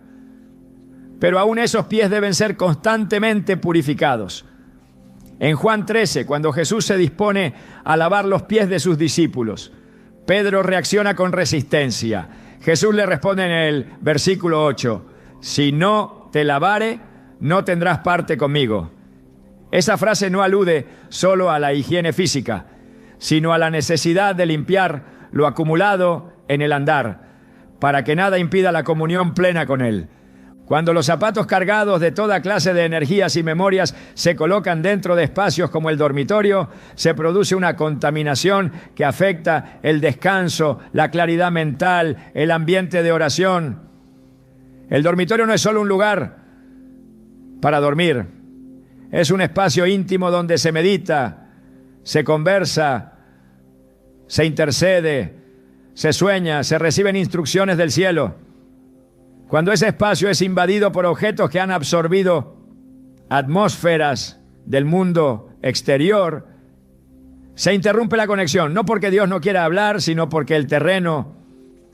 Pero aún esos pies deben ser constantemente purificados. En Juan 13, cuando Jesús se dispone a lavar los pies de sus discípulos, Pedro reacciona con resistencia. Jesús le responde en el versículo 8: si no te lavare, no tendrás parte conmigo. Esa frase no alude solo a la higiene física, sino a la necesidad de limpiar lo acumulado en el andar, para que nada impida la comunión plena con Él. Cuando los zapatos cargados de toda clase de energías y memorias se colocan dentro de espacios como el dormitorio, se produce una contaminación que afecta el descanso, la claridad mental, el ambiente de oración. El dormitorio no es solo un lugar para dormir, es un espacio íntimo donde se medita, se conversa, se intercede, se sueña, se reciben instrucciones del cielo. Cuando ese espacio es invadido por objetos que han absorbido atmósferas del mundo exterior, se interrumpe la conexión, no porque Dios no quiera hablar, sino porque el terreno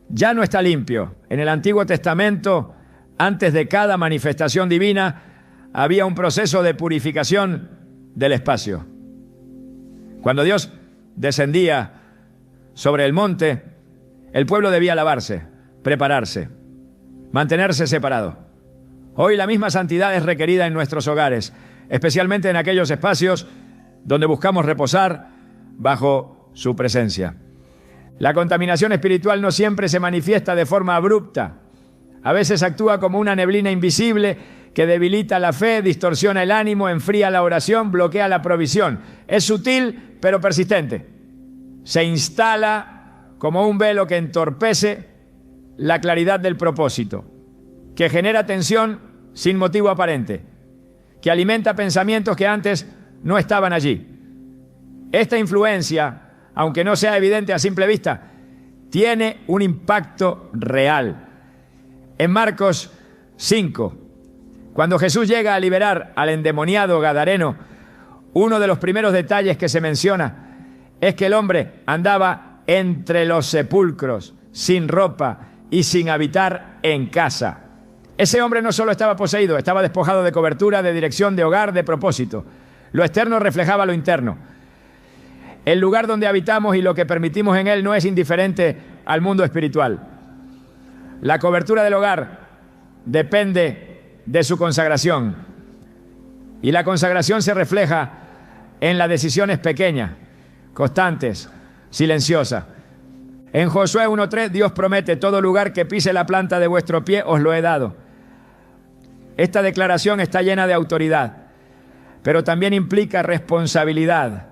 ya no está limpio. En el Antiguo Testamento, antes de cada manifestación divina, había un proceso de purificación del espacio. Cuando Dios descendía sobre el monte, el pueblo debía lavarse, prepararse, mantenerse separado. Hoy la misma santidad es requerida en nuestros hogares, especialmente en aquellos espacios donde buscamos reposar bajo su presencia. La contaminación espiritual no siempre se manifiesta de forma abrupta. A veces actúa como una neblina invisible que debilita la fe, distorsiona el ánimo, enfría la oración, bloquea la provisión. Es sutil, pero persistente. Se instala como un velo que entorpece la claridad del propósito, que genera tensión sin motivo aparente, que alimenta pensamientos que antes no estaban allí. Esta influencia, aunque no sea evidente a simple vista, tiene un impacto real. En Marcos 5, cuando Jesús llega a liberar al endemoniado gadareno, uno de los primeros detalles que se menciona es que el hombre andaba entre los sepulcros, sin ropa y sin habitar en casa. Ese hombre no solo estaba poseído, estaba despojado de cobertura, de dirección, de hogar, de propósito. Lo externo reflejaba lo interno. El lugar donde habitamos y lo que permitimos en él no es indiferente al mundo espiritual. La cobertura del hogar depende de su consagración. Y la consagración se refleja en las decisiones pequeñas, constantes, silenciosas. En Josué 1:3 Dios promete: todo lugar que pise la planta de vuestro pie os lo he dado. Esta declaración está llena de autoridad, pero también implica responsabilidad.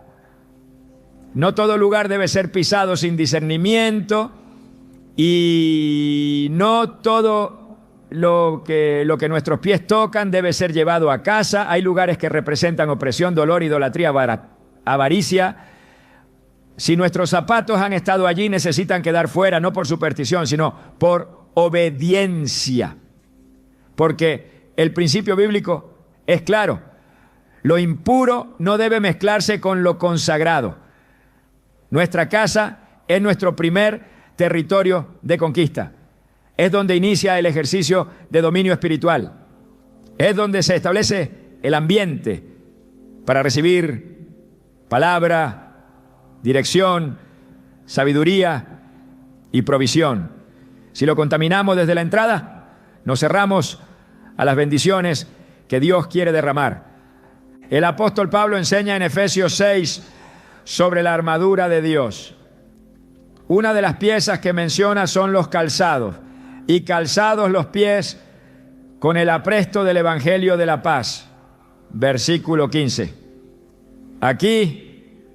No todo lugar debe ser pisado sin discernimiento, y no todo lo que nuestros pies tocan debe ser llevado a casa. Hay lugares que representan opresión, dolor, idolatría, avaricia. Si nuestros zapatos han estado allí, necesitan quedar fuera, no por superstición, sino por obediencia. Porque el principio bíblico es claro: lo impuro no debe mezclarse con lo consagrado. Nuestra casa es nuestro primer territorio de conquista. Es donde inicia el ejercicio de dominio espiritual. Es donde se establece el ambiente para recibir palabra, dirección, sabiduría y provisión. Si lo contaminamos desde la entrada, nos cerramos a las bendiciones que Dios quiere derramar. El apóstol Pablo enseña en Efesios 6 sobre la armadura de Dios. Una de las piezas que menciona son los calzados, y calzados los pies con el apresto del Evangelio de la paz. Versículo 15. Aquí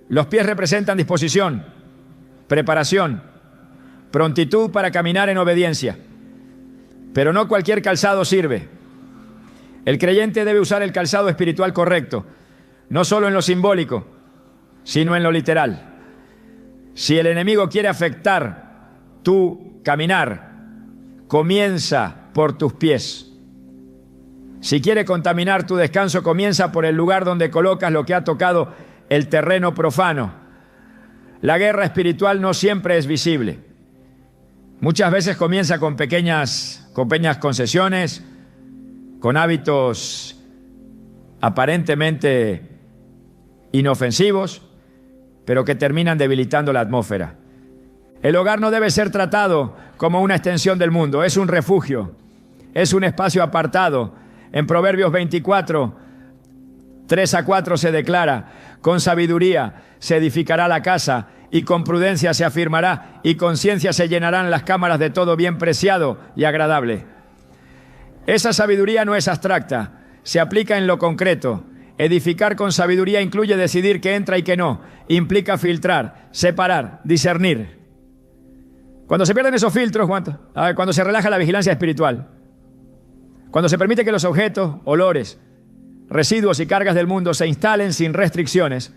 los pies representan disposición, preparación, prontitud para caminar en obediencia. Pero no cualquier calzado sirve. El creyente debe usar el calzado espiritual correcto, no solo en lo simbólico, sino en lo literal. Si el enemigo quiere afectar tu caminar, comienza por tus pies. Si quiere contaminar tu descanso, comienza por el lugar donde colocas lo que ha tocado el terreno profano. La guerra espiritual no siempre es visible. Muchas veces comienza con pequeñas concesiones, con hábitos aparentemente inofensivos, pero que terminan debilitando la atmósfera. El hogar no debe ser tratado como una extensión del mundo, es un refugio, es un espacio apartado. En Proverbios 24, 3-4 se declara: con sabiduría se edificará la casa, y con prudencia se afirmará, y con ciencia se llenarán las cámaras de todo bien preciado y agradable. Esa sabiduría no es abstracta, se aplica en lo concreto. Edificar con sabiduría incluye decidir qué entra y qué no. Implica filtrar, separar, discernir. Cuando se pierden esos filtros, cuando se relaja la vigilancia espiritual, cuando se permite que los objetos, olores, residuos y cargas del mundo se instalen sin restricciones,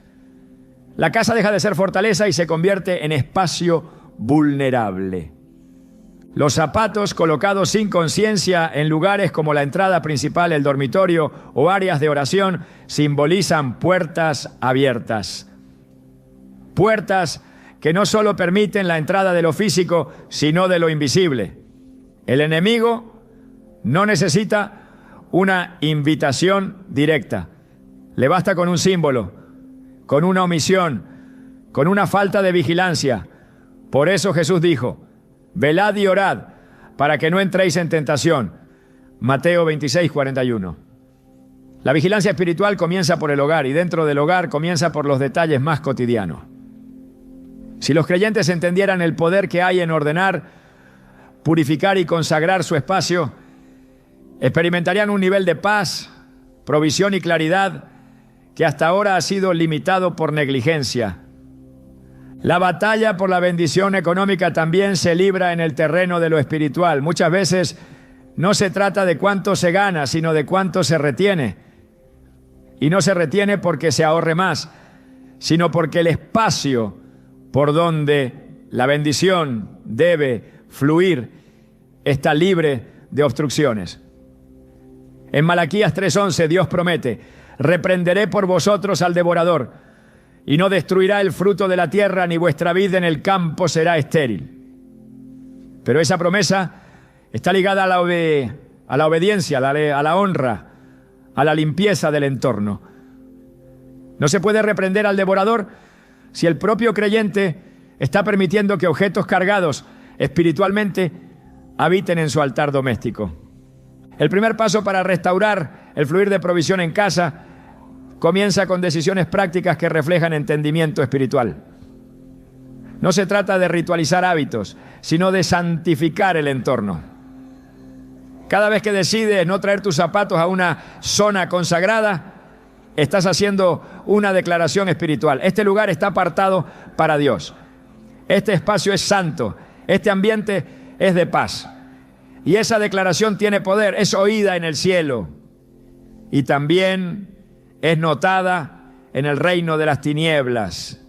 la casa deja de ser fortaleza y se convierte en espacio vulnerable. Los zapatos colocados sin conciencia en lugares como la entrada principal, el dormitorio o áreas de oración simbolizan puertas abiertas. Puertas que no solo permiten la entrada de lo físico, sino de lo invisible. El enemigo no necesita una invitación directa. Le basta con un símbolo, con una omisión, con una falta de vigilancia. Por eso Jesús dijo: velad y orad para que no entréis en tentación. Mateo 26:41. La vigilancia espiritual comienza por el hogar, y dentro del hogar comienza por los detalles más cotidianos. Si los creyentes entendieran el poder que hay en ordenar, purificar y consagrar su espacio, experimentarían un nivel de paz, provisión y claridad que hasta ahora ha sido limitado por negligencia. La batalla por la bendición económica también se libra en el terreno de lo espiritual. Muchas veces no se trata de cuánto se gana, sino de cuánto se retiene. Y no se retiene porque se ahorre más, sino porque el espacio por donde la bendición debe fluir está libre de obstrucciones. En Malaquías 3:11 Dios promete: reprenderé por vosotros al devorador, y no destruirá el fruto de la tierra, ni vuestra vid en el campo será estéril. Pero esa promesa está ligada a la obediencia, a la honra, a la limpieza del entorno. No se puede reprender al devorador si el propio creyente está permitiendo que objetos cargados espiritualmente habiten en su altar doméstico. El primer paso para restaurar el fluir de provisión en casa comienza con decisiones prácticas que reflejan entendimiento espiritual. No se trata de ritualizar hábitos, sino de santificar el entorno. Cada vez que decides no traer tus zapatos a una zona consagrada, estás haciendo una declaración espiritual. Este lugar está apartado para Dios. Este espacio es santo. Este ambiente es de paz. Y esa declaración tiene poder, es oída en el cielo. Y también es notada en el reino de las tinieblas.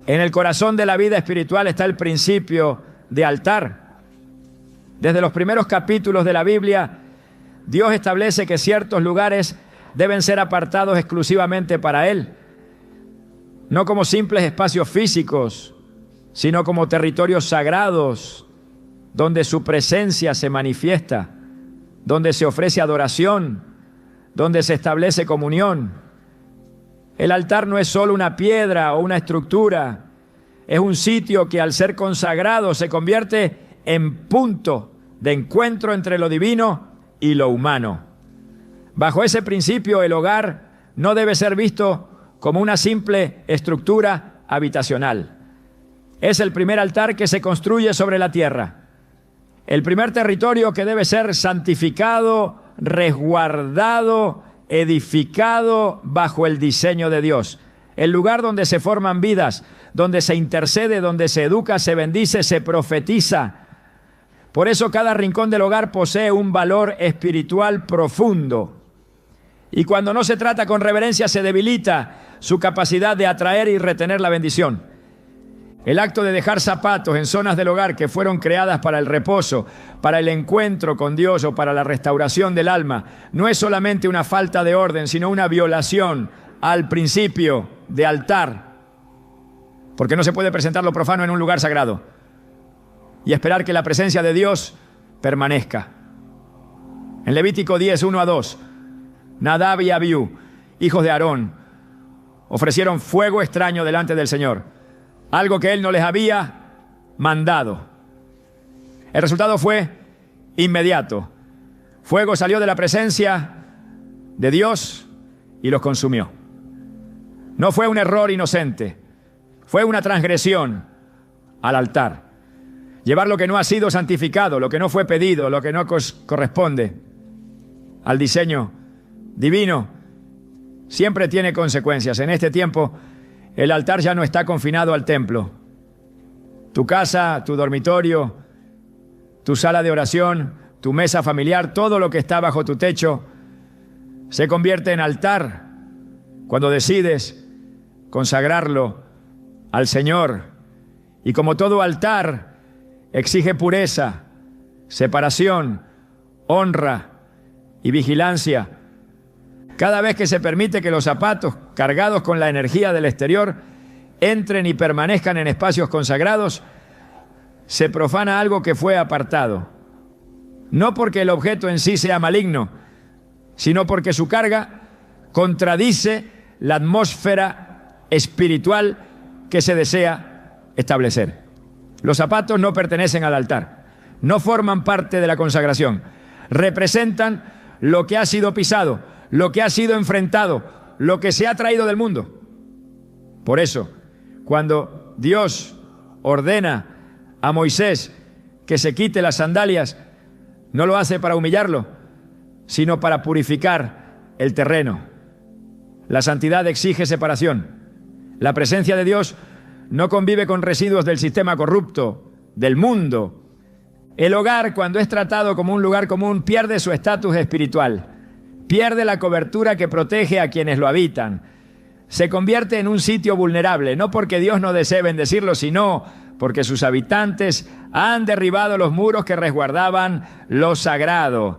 En el corazón de la vida espiritual está el principio de altar. Desde los primeros capítulos de la Biblia, Dios establece que ciertos lugares deben ser apartados exclusivamente para Él. No como simples espacios físicos, sino como territorios sagrados, donde su presencia se manifiesta, donde se ofrece adoración, donde se establece comunión. El altar no es solo una piedra o una estructura, es un sitio que al ser consagrado se convierte en punto de encuentro entre lo divino y lo humano. Bajo ese principio, el hogar no debe ser visto como una simple estructura habitacional. Es el primer altar que se construye sobre la tierra, el primer territorio que debe ser santificado, resguardado, edificado bajo el diseño de Dios. El lugar donde se forman vidas, donde se intercede, donde se educa, se bendice, se profetiza. Por eso cada rincón del hogar posee un valor espiritual profundo. Y cuando no se trata con reverencia, se debilita su capacidad de atraer y retener la bendición. El acto de dejar zapatos en zonas del hogar que fueron creadas para el reposo, para el encuentro con Dios o para la restauración del alma, no es solamente una falta de orden, sino una violación al principio de altar. Porque no se puede presentar lo profano en un lugar sagrado y esperar que la presencia de Dios permanezca. En Levítico 10, 1-2, Nadab y Abiú, hijos de Aarón, ofrecieron fuego extraño delante del Señor, algo que Él no les había mandado. El resultado fue inmediato. Fuego salió de la presencia de Dios y los consumió. No fue un error inocente, fue una transgresión al altar. Llevar lo que no ha sido santificado, lo que no fue pedido, lo que no corresponde al diseño divino, siempre tiene consecuencias. En este tiempo, el altar ya no está confinado al templo. Tu casa, tu dormitorio, tu sala de oración, tu mesa familiar, todo lo que está bajo tu techo, se convierte en altar cuando decides consagrarlo al Señor. Y como todo altar, exige pureza, separación, honra y vigilancia. Cada vez que se permite que los zapatos cargados con la energía del exterior entren y permanezcan en espacios consagrados, se profana algo que fue apartado. No porque el objeto en sí sea maligno, sino porque su carga contradice la atmósfera espiritual que se desea establecer. Los zapatos no pertenecen al altar, no forman parte de la consagración, representan lo que ha sido pisado, lo que ha sido enfrentado, lo que se ha traído del mundo. Por eso, cuando Dios ordena a Moisés que se quite las sandalias, no lo hace para humillarlo, sino para purificar el terreno. La santidad exige separación. La presencia de Dios no convive con residuos del sistema corrupto, del mundo. El hogar, cuando es tratado como un lugar común, pierde su estatus espiritual, pierde la cobertura que protege a quienes lo habitan. Se convierte en un sitio vulnerable, no porque Dios no desee bendecirlo, sino porque sus habitantes han derribado los muros que resguardaban lo sagrado.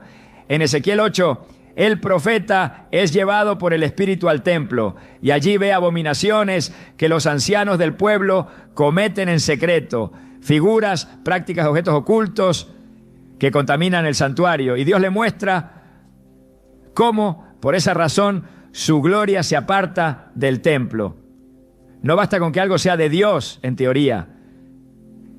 En Ezequiel 8, el profeta es llevado por el Espíritu al templo y allí ve abominaciones que los ancianos del pueblo cometen en secreto, figuras, prácticas, objetos ocultos que contaminan el santuario. Y Dios le muestra cómo, por esa razón, su gloria se aparta del templo. No basta con que algo sea de Dios, en teoría.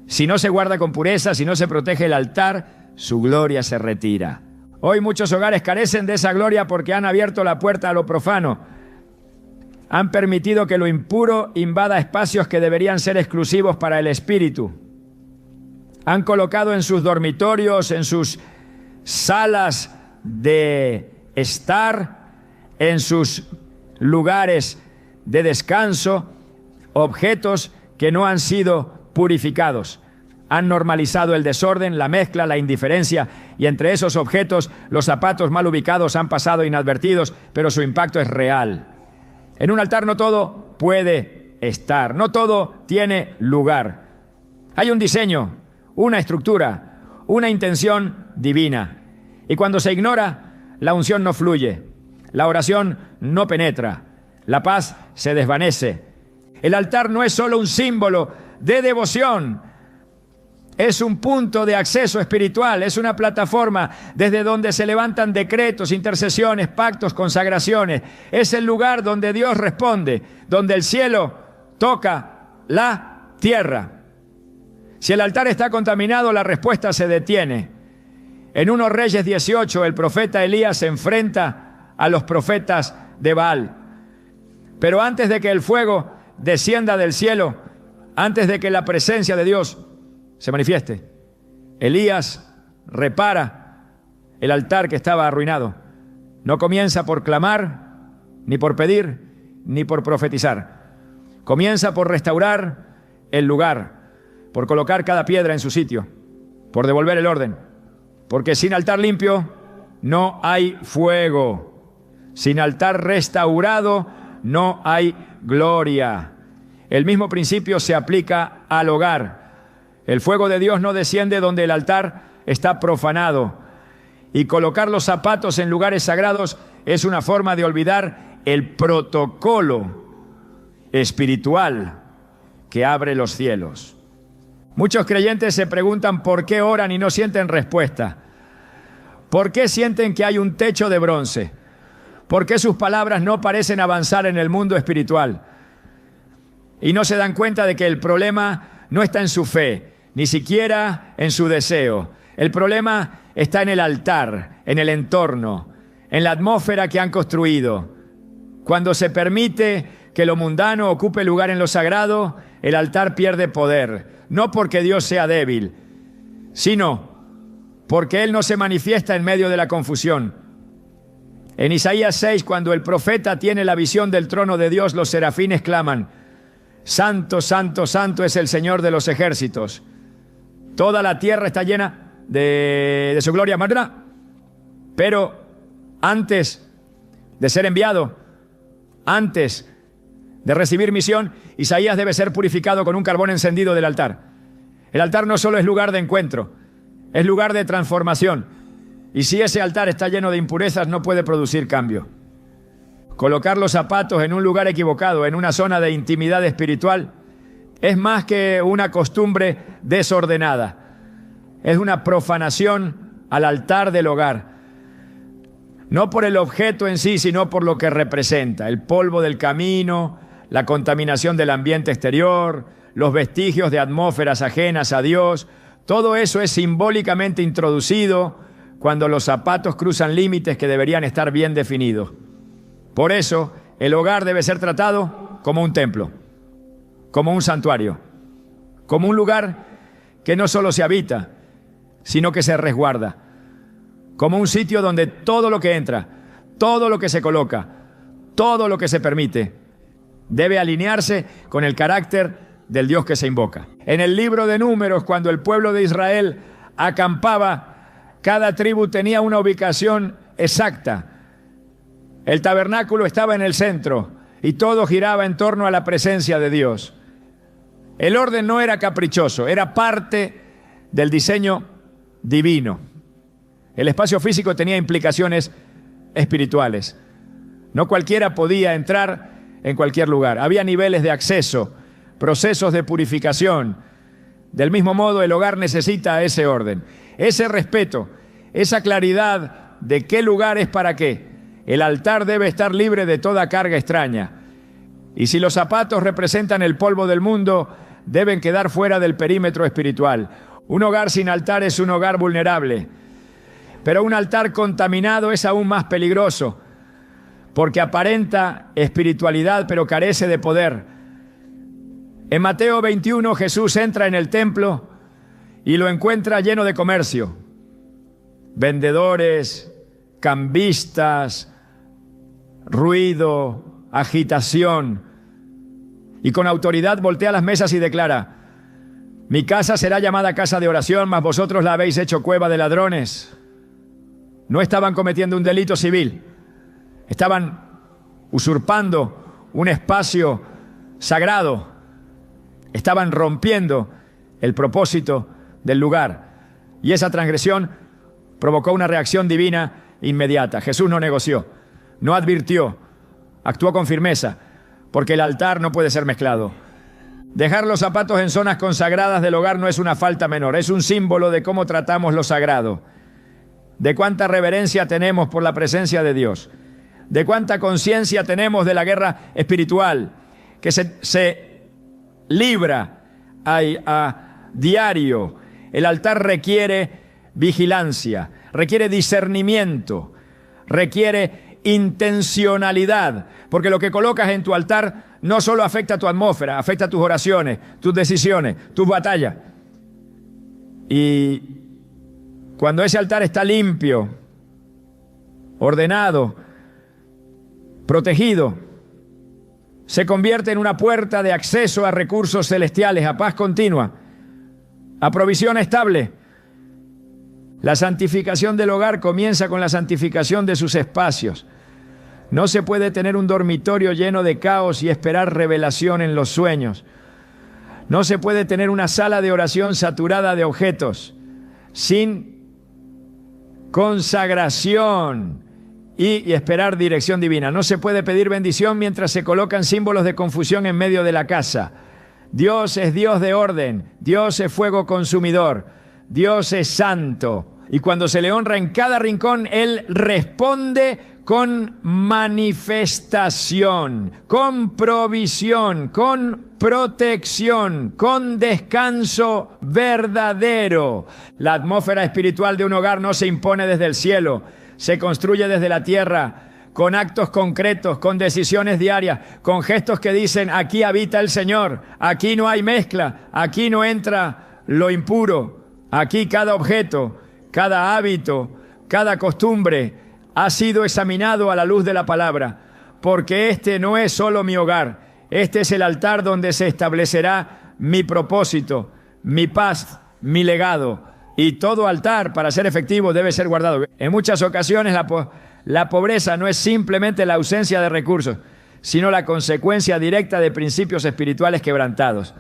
Si no se guarda con pureza, si no se protege el altar, su gloria se retira. Hoy muchos hogares carecen de esa gloria porque han abierto la puerta a lo profano. Han permitido que lo impuro invada espacios que deberían ser exclusivos para el espíritu. Han colocado en sus dormitorios, en sus salas de estar, en sus lugares de descanso, objetos que no han sido purificados. Han normalizado el desorden, la mezcla, la indiferencia, y entre esos objetos los zapatos mal ubicados han pasado inadvertidos, pero su impacto es real. En un altar no todo puede estar, no todo tiene lugar. Hay un diseño, una estructura, una intención divina. Y cuando se ignora, la unción no fluye, la oración no penetra, la paz se desvanece. El altar no es solo un símbolo de devoción, es un punto de acceso espiritual, es una plataforma desde donde se levantan decretos, intercesiones, pactos, consagraciones. Es el lugar donde Dios responde, donde el cielo toca la tierra. Si el altar está contaminado, la respuesta se detiene. En 1 Reyes 18, el profeta Elías se enfrenta a los profetas de Baal. Pero antes de que el fuego descienda del cielo, antes de que la presencia de Dios se manifieste, Elías repara el altar que estaba arruinado. No comienza por clamar, ni por pedir, ni por profetizar. Comienza por restaurar el lugar, por colocar cada piedra en su sitio, por devolver el orden. Porque sin altar limpio no hay fuego. Sin altar restaurado no hay gloria. El mismo principio se aplica al hogar. El fuego de Dios no desciende donde el altar está profanado. Y colocar los zapatos en lugares sagrados es una forma de olvidar el protocolo espiritual que abre los cielos. Muchos creyentes se preguntan por qué oran y no sienten respuesta. ¿Por qué sienten que hay un techo de bronce? ¿Por qué sus palabras no parecen avanzar en el mundo espiritual? Y no se dan cuenta de que el problema no está en su fe, ni siquiera en su deseo. El problema está en el altar, en el entorno, en la atmósfera que han construido. Cuando se permite que lo mundano ocupe lugar en lo sagrado, el altar pierde poder. No porque Dios sea débil, sino porque Él no se manifiesta en medio de la confusión. En Isaías 6, cuando el profeta tiene la visión del trono de Dios, los serafines claman: Santo, santo, santo es el Señor de los ejércitos. Toda la tierra está llena de su gloria, ¿verdad? Pero antes de ser enviado, antes de recibir misión, Isaías debe ser purificado con un carbón encendido del altar. El altar no solo es lugar de encuentro, es lugar de transformación. Y si ese altar está lleno de impurezas, no puede producir cambio. Colocar los zapatos en un lugar equivocado, en una zona de intimidad espiritual, es más que una costumbre desordenada. Es una profanación al altar del hogar. No por el objeto en sí, sino por lo que representa. El polvo del camino, la contaminación del ambiente exterior, los vestigios de atmósferas ajenas a Dios. Todo eso es simbólicamente introducido cuando los zapatos cruzan límites que deberían estar bien definidos. Por eso, el hogar debe ser tratado como un templo, como un santuario, como un lugar que no solo se habita, sino que se resguarda, como un sitio donde todo lo que entra, todo lo que se coloca, todo lo que se permite, debe alinearse con el carácter del Dios que se invoca. En el libro de Números, cuando el pueblo de Israel acampaba, cada tribu tenía una ubicación exacta. El tabernáculo estaba en el centro y todo giraba en torno a la presencia de Dios. El orden no era caprichoso, era parte del diseño divino. El espacio físico tenía implicaciones espirituales. No cualquiera podía entrar en cualquier lugar. Había niveles de acceso, procesos de purificación. Del mismo modo, el hogar necesita ese orden, ese respeto, esa claridad de qué lugar es para qué. El altar debe estar libre de toda carga extraña. Y si los zapatos representan el polvo del mundo, deben quedar fuera del perímetro espiritual. Un hogar sin altar es un hogar vulnerable. Pero un altar contaminado es aún más peligroso, porque aparenta espiritualidad pero carece de poder. En Mateo 21 Jesús entra en el templo y lo encuentra lleno de comercio. Vendedores, cambistas, ruido, agitación. Y con autoridad voltea las mesas y declara: mi casa será llamada casa de oración, mas vosotros la habéis hecho cueva de ladrones. No estaban cometiendo un delito civil. Estaban usurpando un espacio sagrado. Estaban rompiendo el propósito del lugar. Y esa transgresión provocó una reacción divina inmediata. Jesús no negoció, no advirtió, actuó con firmeza, porque el altar no puede ser mezclado. Dejar los zapatos en zonas consagradas del hogar no es una falta menor, es un símbolo de cómo tratamos lo sagrado, de cuánta reverencia tenemos por la presencia de Dios, de cuánta conciencia tenemos de la guerra espiritual que se libra a diario. El altar requiere vigilancia, requiere discernimiento, requiere intencionalidad, porque lo que colocas en tu altar no solo afecta a tu atmósfera, afecta a tus oraciones, tus decisiones, tus batallas. Y cuando ese altar está limpio, ordenado, protegido, se convierte en una puerta de acceso a recursos celestiales, a paz continua, a provisión estable. La santificación del hogar comienza con la santificación de sus espacios. No se puede tener un dormitorio lleno de caos y esperar revelación en los sueños. No se puede tener una sala de oración saturada de objetos sin consagración y esperar dirección divina. No se puede pedir bendición mientras se colocan símbolos de confusión en medio de la casa. Dios es Dios de orden, Dios es fuego consumidor, Dios es santo. Y cuando se le honra en cada rincón, Él responde con manifestación, con provisión, con protección, con descanso verdadero. La atmósfera espiritual de un hogar no se impone desde el cielo, se construye desde la tierra, con actos concretos, con decisiones diarias, con gestos que dicen: aquí habita el Señor, aquí no hay mezcla, aquí no entra lo impuro, aquí cada objeto, cada hábito, cada costumbre ha sido examinado a la luz de la palabra, porque este no es solo mi hogar, este es el altar donde se establecerá mi propósito, mi paz, mi legado. Y todo altar, para ser efectivo, debe ser guardado. En muchas ocasiones la pobreza no es simplemente la ausencia de recursos, sino la consecuencia directa de principios espirituales quebrantados.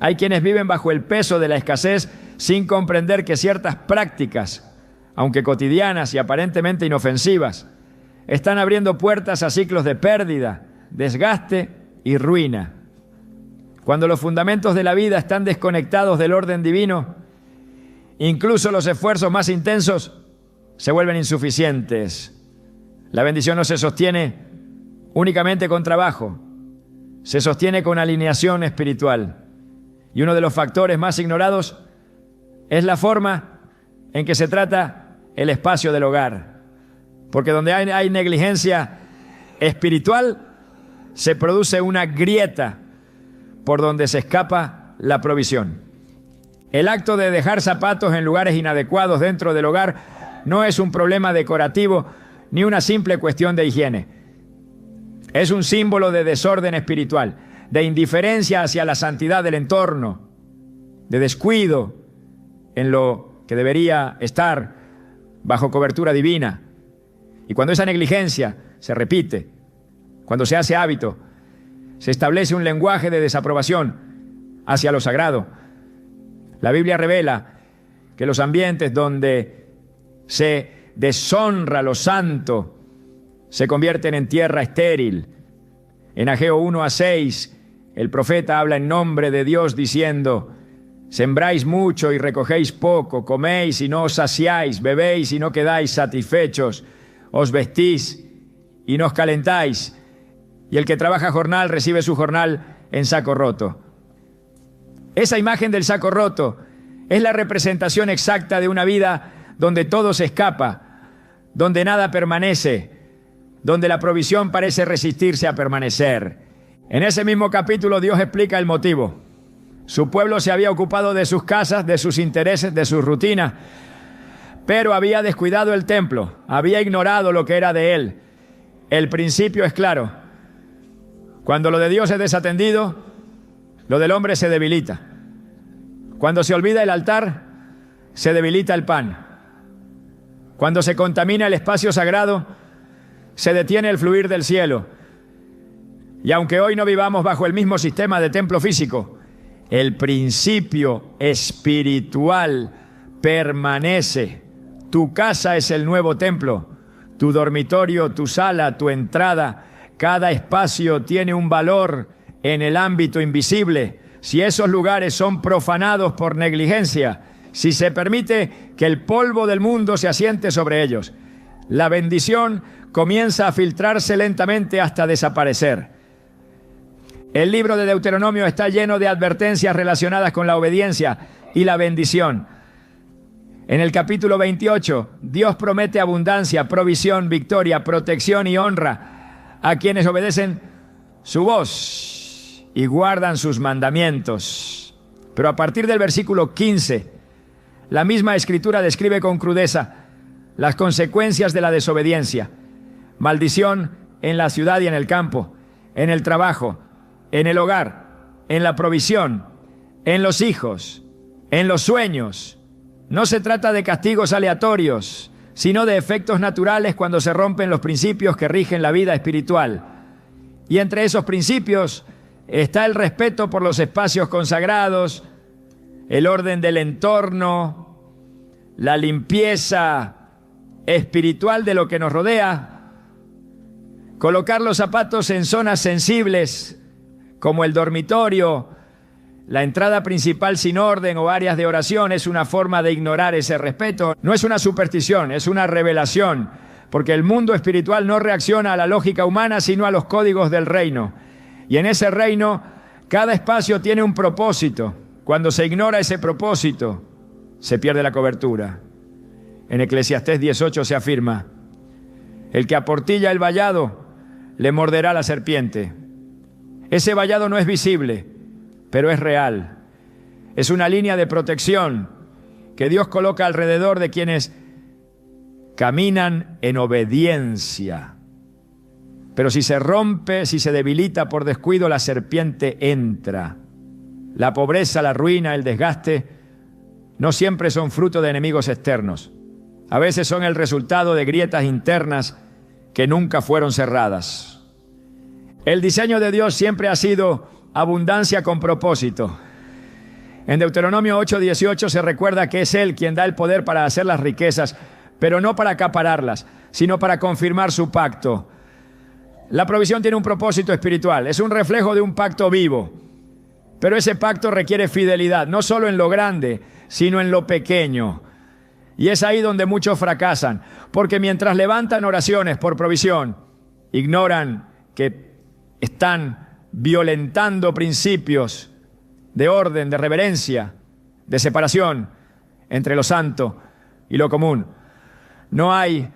Hay quienes viven bajo el peso de la escasez sin comprender que ciertas prácticas, aunque cotidianas y aparentemente inofensivas, están abriendo puertas a ciclos de pérdida, desgaste y ruina. Cuando los fundamentos de la vida están desconectados del orden divino, incluso los esfuerzos más intensos se vuelven insuficientes. La bendición no se sostiene únicamente con trabajo, se sostiene con alineación espiritual. Y uno de los factores más ignorados es la forma en que se trata el espacio del hogar. Porque donde hay negligencia espiritual, se produce una grieta por donde se escapa la provisión. El acto de dejar zapatos en lugares inadecuados dentro del hogar no es un problema decorativo ni una simple cuestión de higiene. Es un símbolo de desorden espiritual, de indiferencia hacia la santidad del entorno, de descuido en lo que debería estar bajo cobertura divina. Y cuando esa negligencia se repite, cuando se hace hábito, se establece un lenguaje de desaprobación hacia lo sagrado. La Biblia revela que los ambientes donde se deshonra lo santo se convierten en tierra estéril. En Ageo 1:6, el profeta habla en nombre de Dios diciendo: sembráis mucho y recogéis poco, coméis y no os saciáis, bebéis y no quedáis satisfechos, os vestís y no os calentáis, y el que trabaja jornal recibe su jornal en saco roto. Esa imagen del saco roto es la representación exacta de una vida donde todo se escapa, donde nada permanece, donde la provisión parece resistirse a permanecer. En ese mismo capítulo Dios explica el motivo. Su pueblo se había ocupado de sus casas, de sus intereses, de sus rutinas, pero había descuidado el templo, había ignorado lo que era de él. El principio es claro. Cuando lo de Dios es desatendido, lo del hombre se debilita. Cuando se olvida el altar, se debilita el pan. Cuando se contamina el espacio sagrado, se detiene el fluir del cielo. Y aunque hoy no vivamos bajo el mismo sistema de templo físico, el principio espiritual permanece. Tu casa es el nuevo templo, tu dormitorio, tu sala, tu entrada. Cada espacio tiene un valor en el ámbito invisible. Si esos lugares son profanados por negligencia, si se permite que el polvo del mundo se asiente sobre ellos, la bendición comienza a filtrarse lentamente hasta desaparecer. El libro de Deuteronomio está lleno de advertencias relacionadas con la obediencia y la bendición. En el capítulo 28, Dios promete abundancia, provisión, victoria, protección y honra a quienes obedecen su voz y guardan sus mandamientos. Pero a partir del versículo 15, la misma Escritura describe con crudeza las consecuencias de la desobediencia. Maldición en la ciudad y en el campo, en el trabajo, en el hogar, en la provisión, en los hijos, en los sueños. No se trata de castigos aleatorios, sino de efectos naturales cuando se rompen los principios que rigen la vida espiritual. Y entre esos principios está el respeto por los espacios consagrados, el orden del entorno, la limpieza espiritual de lo que nos rodea, colocar los zapatos en zonas sensibles como el dormitorio, la entrada principal sin orden o áreas de oración es una forma de ignorar ese respeto. No es una superstición, es una revelación, porque el mundo espiritual no reacciona a la lógica humana, sino a los códigos del reino. Y en ese reino, cada espacio tiene un propósito. Cuando se ignora ese propósito, se pierde la cobertura. En Eclesiastés 18 se afirma: el que aportilla el vallado, le morderá la serpiente. Ese vallado no es visible, pero es real. Es una línea de protección que Dios coloca alrededor de quienes caminan en obediencia. Pero si se rompe, si se debilita por descuido, la serpiente entra. La pobreza, la ruina, el desgaste no siempre son fruto de enemigos externos. A veces son el resultado de grietas internas que nunca fueron cerradas. El diseño de Dios siempre ha sido abundancia con propósito. En Deuteronomio 8:18 se recuerda que es Él quien da el poder para hacer las riquezas, pero no para acapararlas, sino para confirmar su pacto. La provisión tiene un propósito espiritual, es un reflejo de un pacto vivo. Pero ese pacto requiere fidelidad, no solo en lo grande, sino en lo pequeño. Y es ahí donde muchos fracasan, porque mientras levantan oraciones por provisión, ignoran que están violentando principios de orden, de reverencia, de separación entre lo santo y lo común. No hay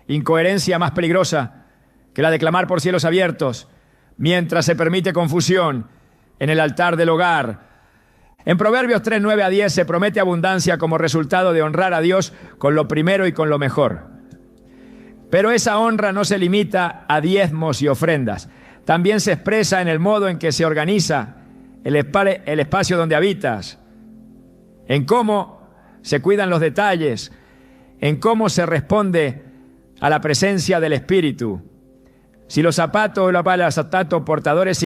incoherencia más peligrosa que la de clamar por cielos abiertos mientras se permite confusión en el altar del hogar. En Proverbios 3:9-10 se promete abundancia como resultado de honrar a Dios con lo primero y con lo mejor. Pero esa honra no se limita a diezmos y ofrendas. También se expresa en el modo en que se organiza el espacio donde habitas, en cómo se cuidan los detalles, en cómo se responde a la presencia del Espíritu. Si los zapatos portadores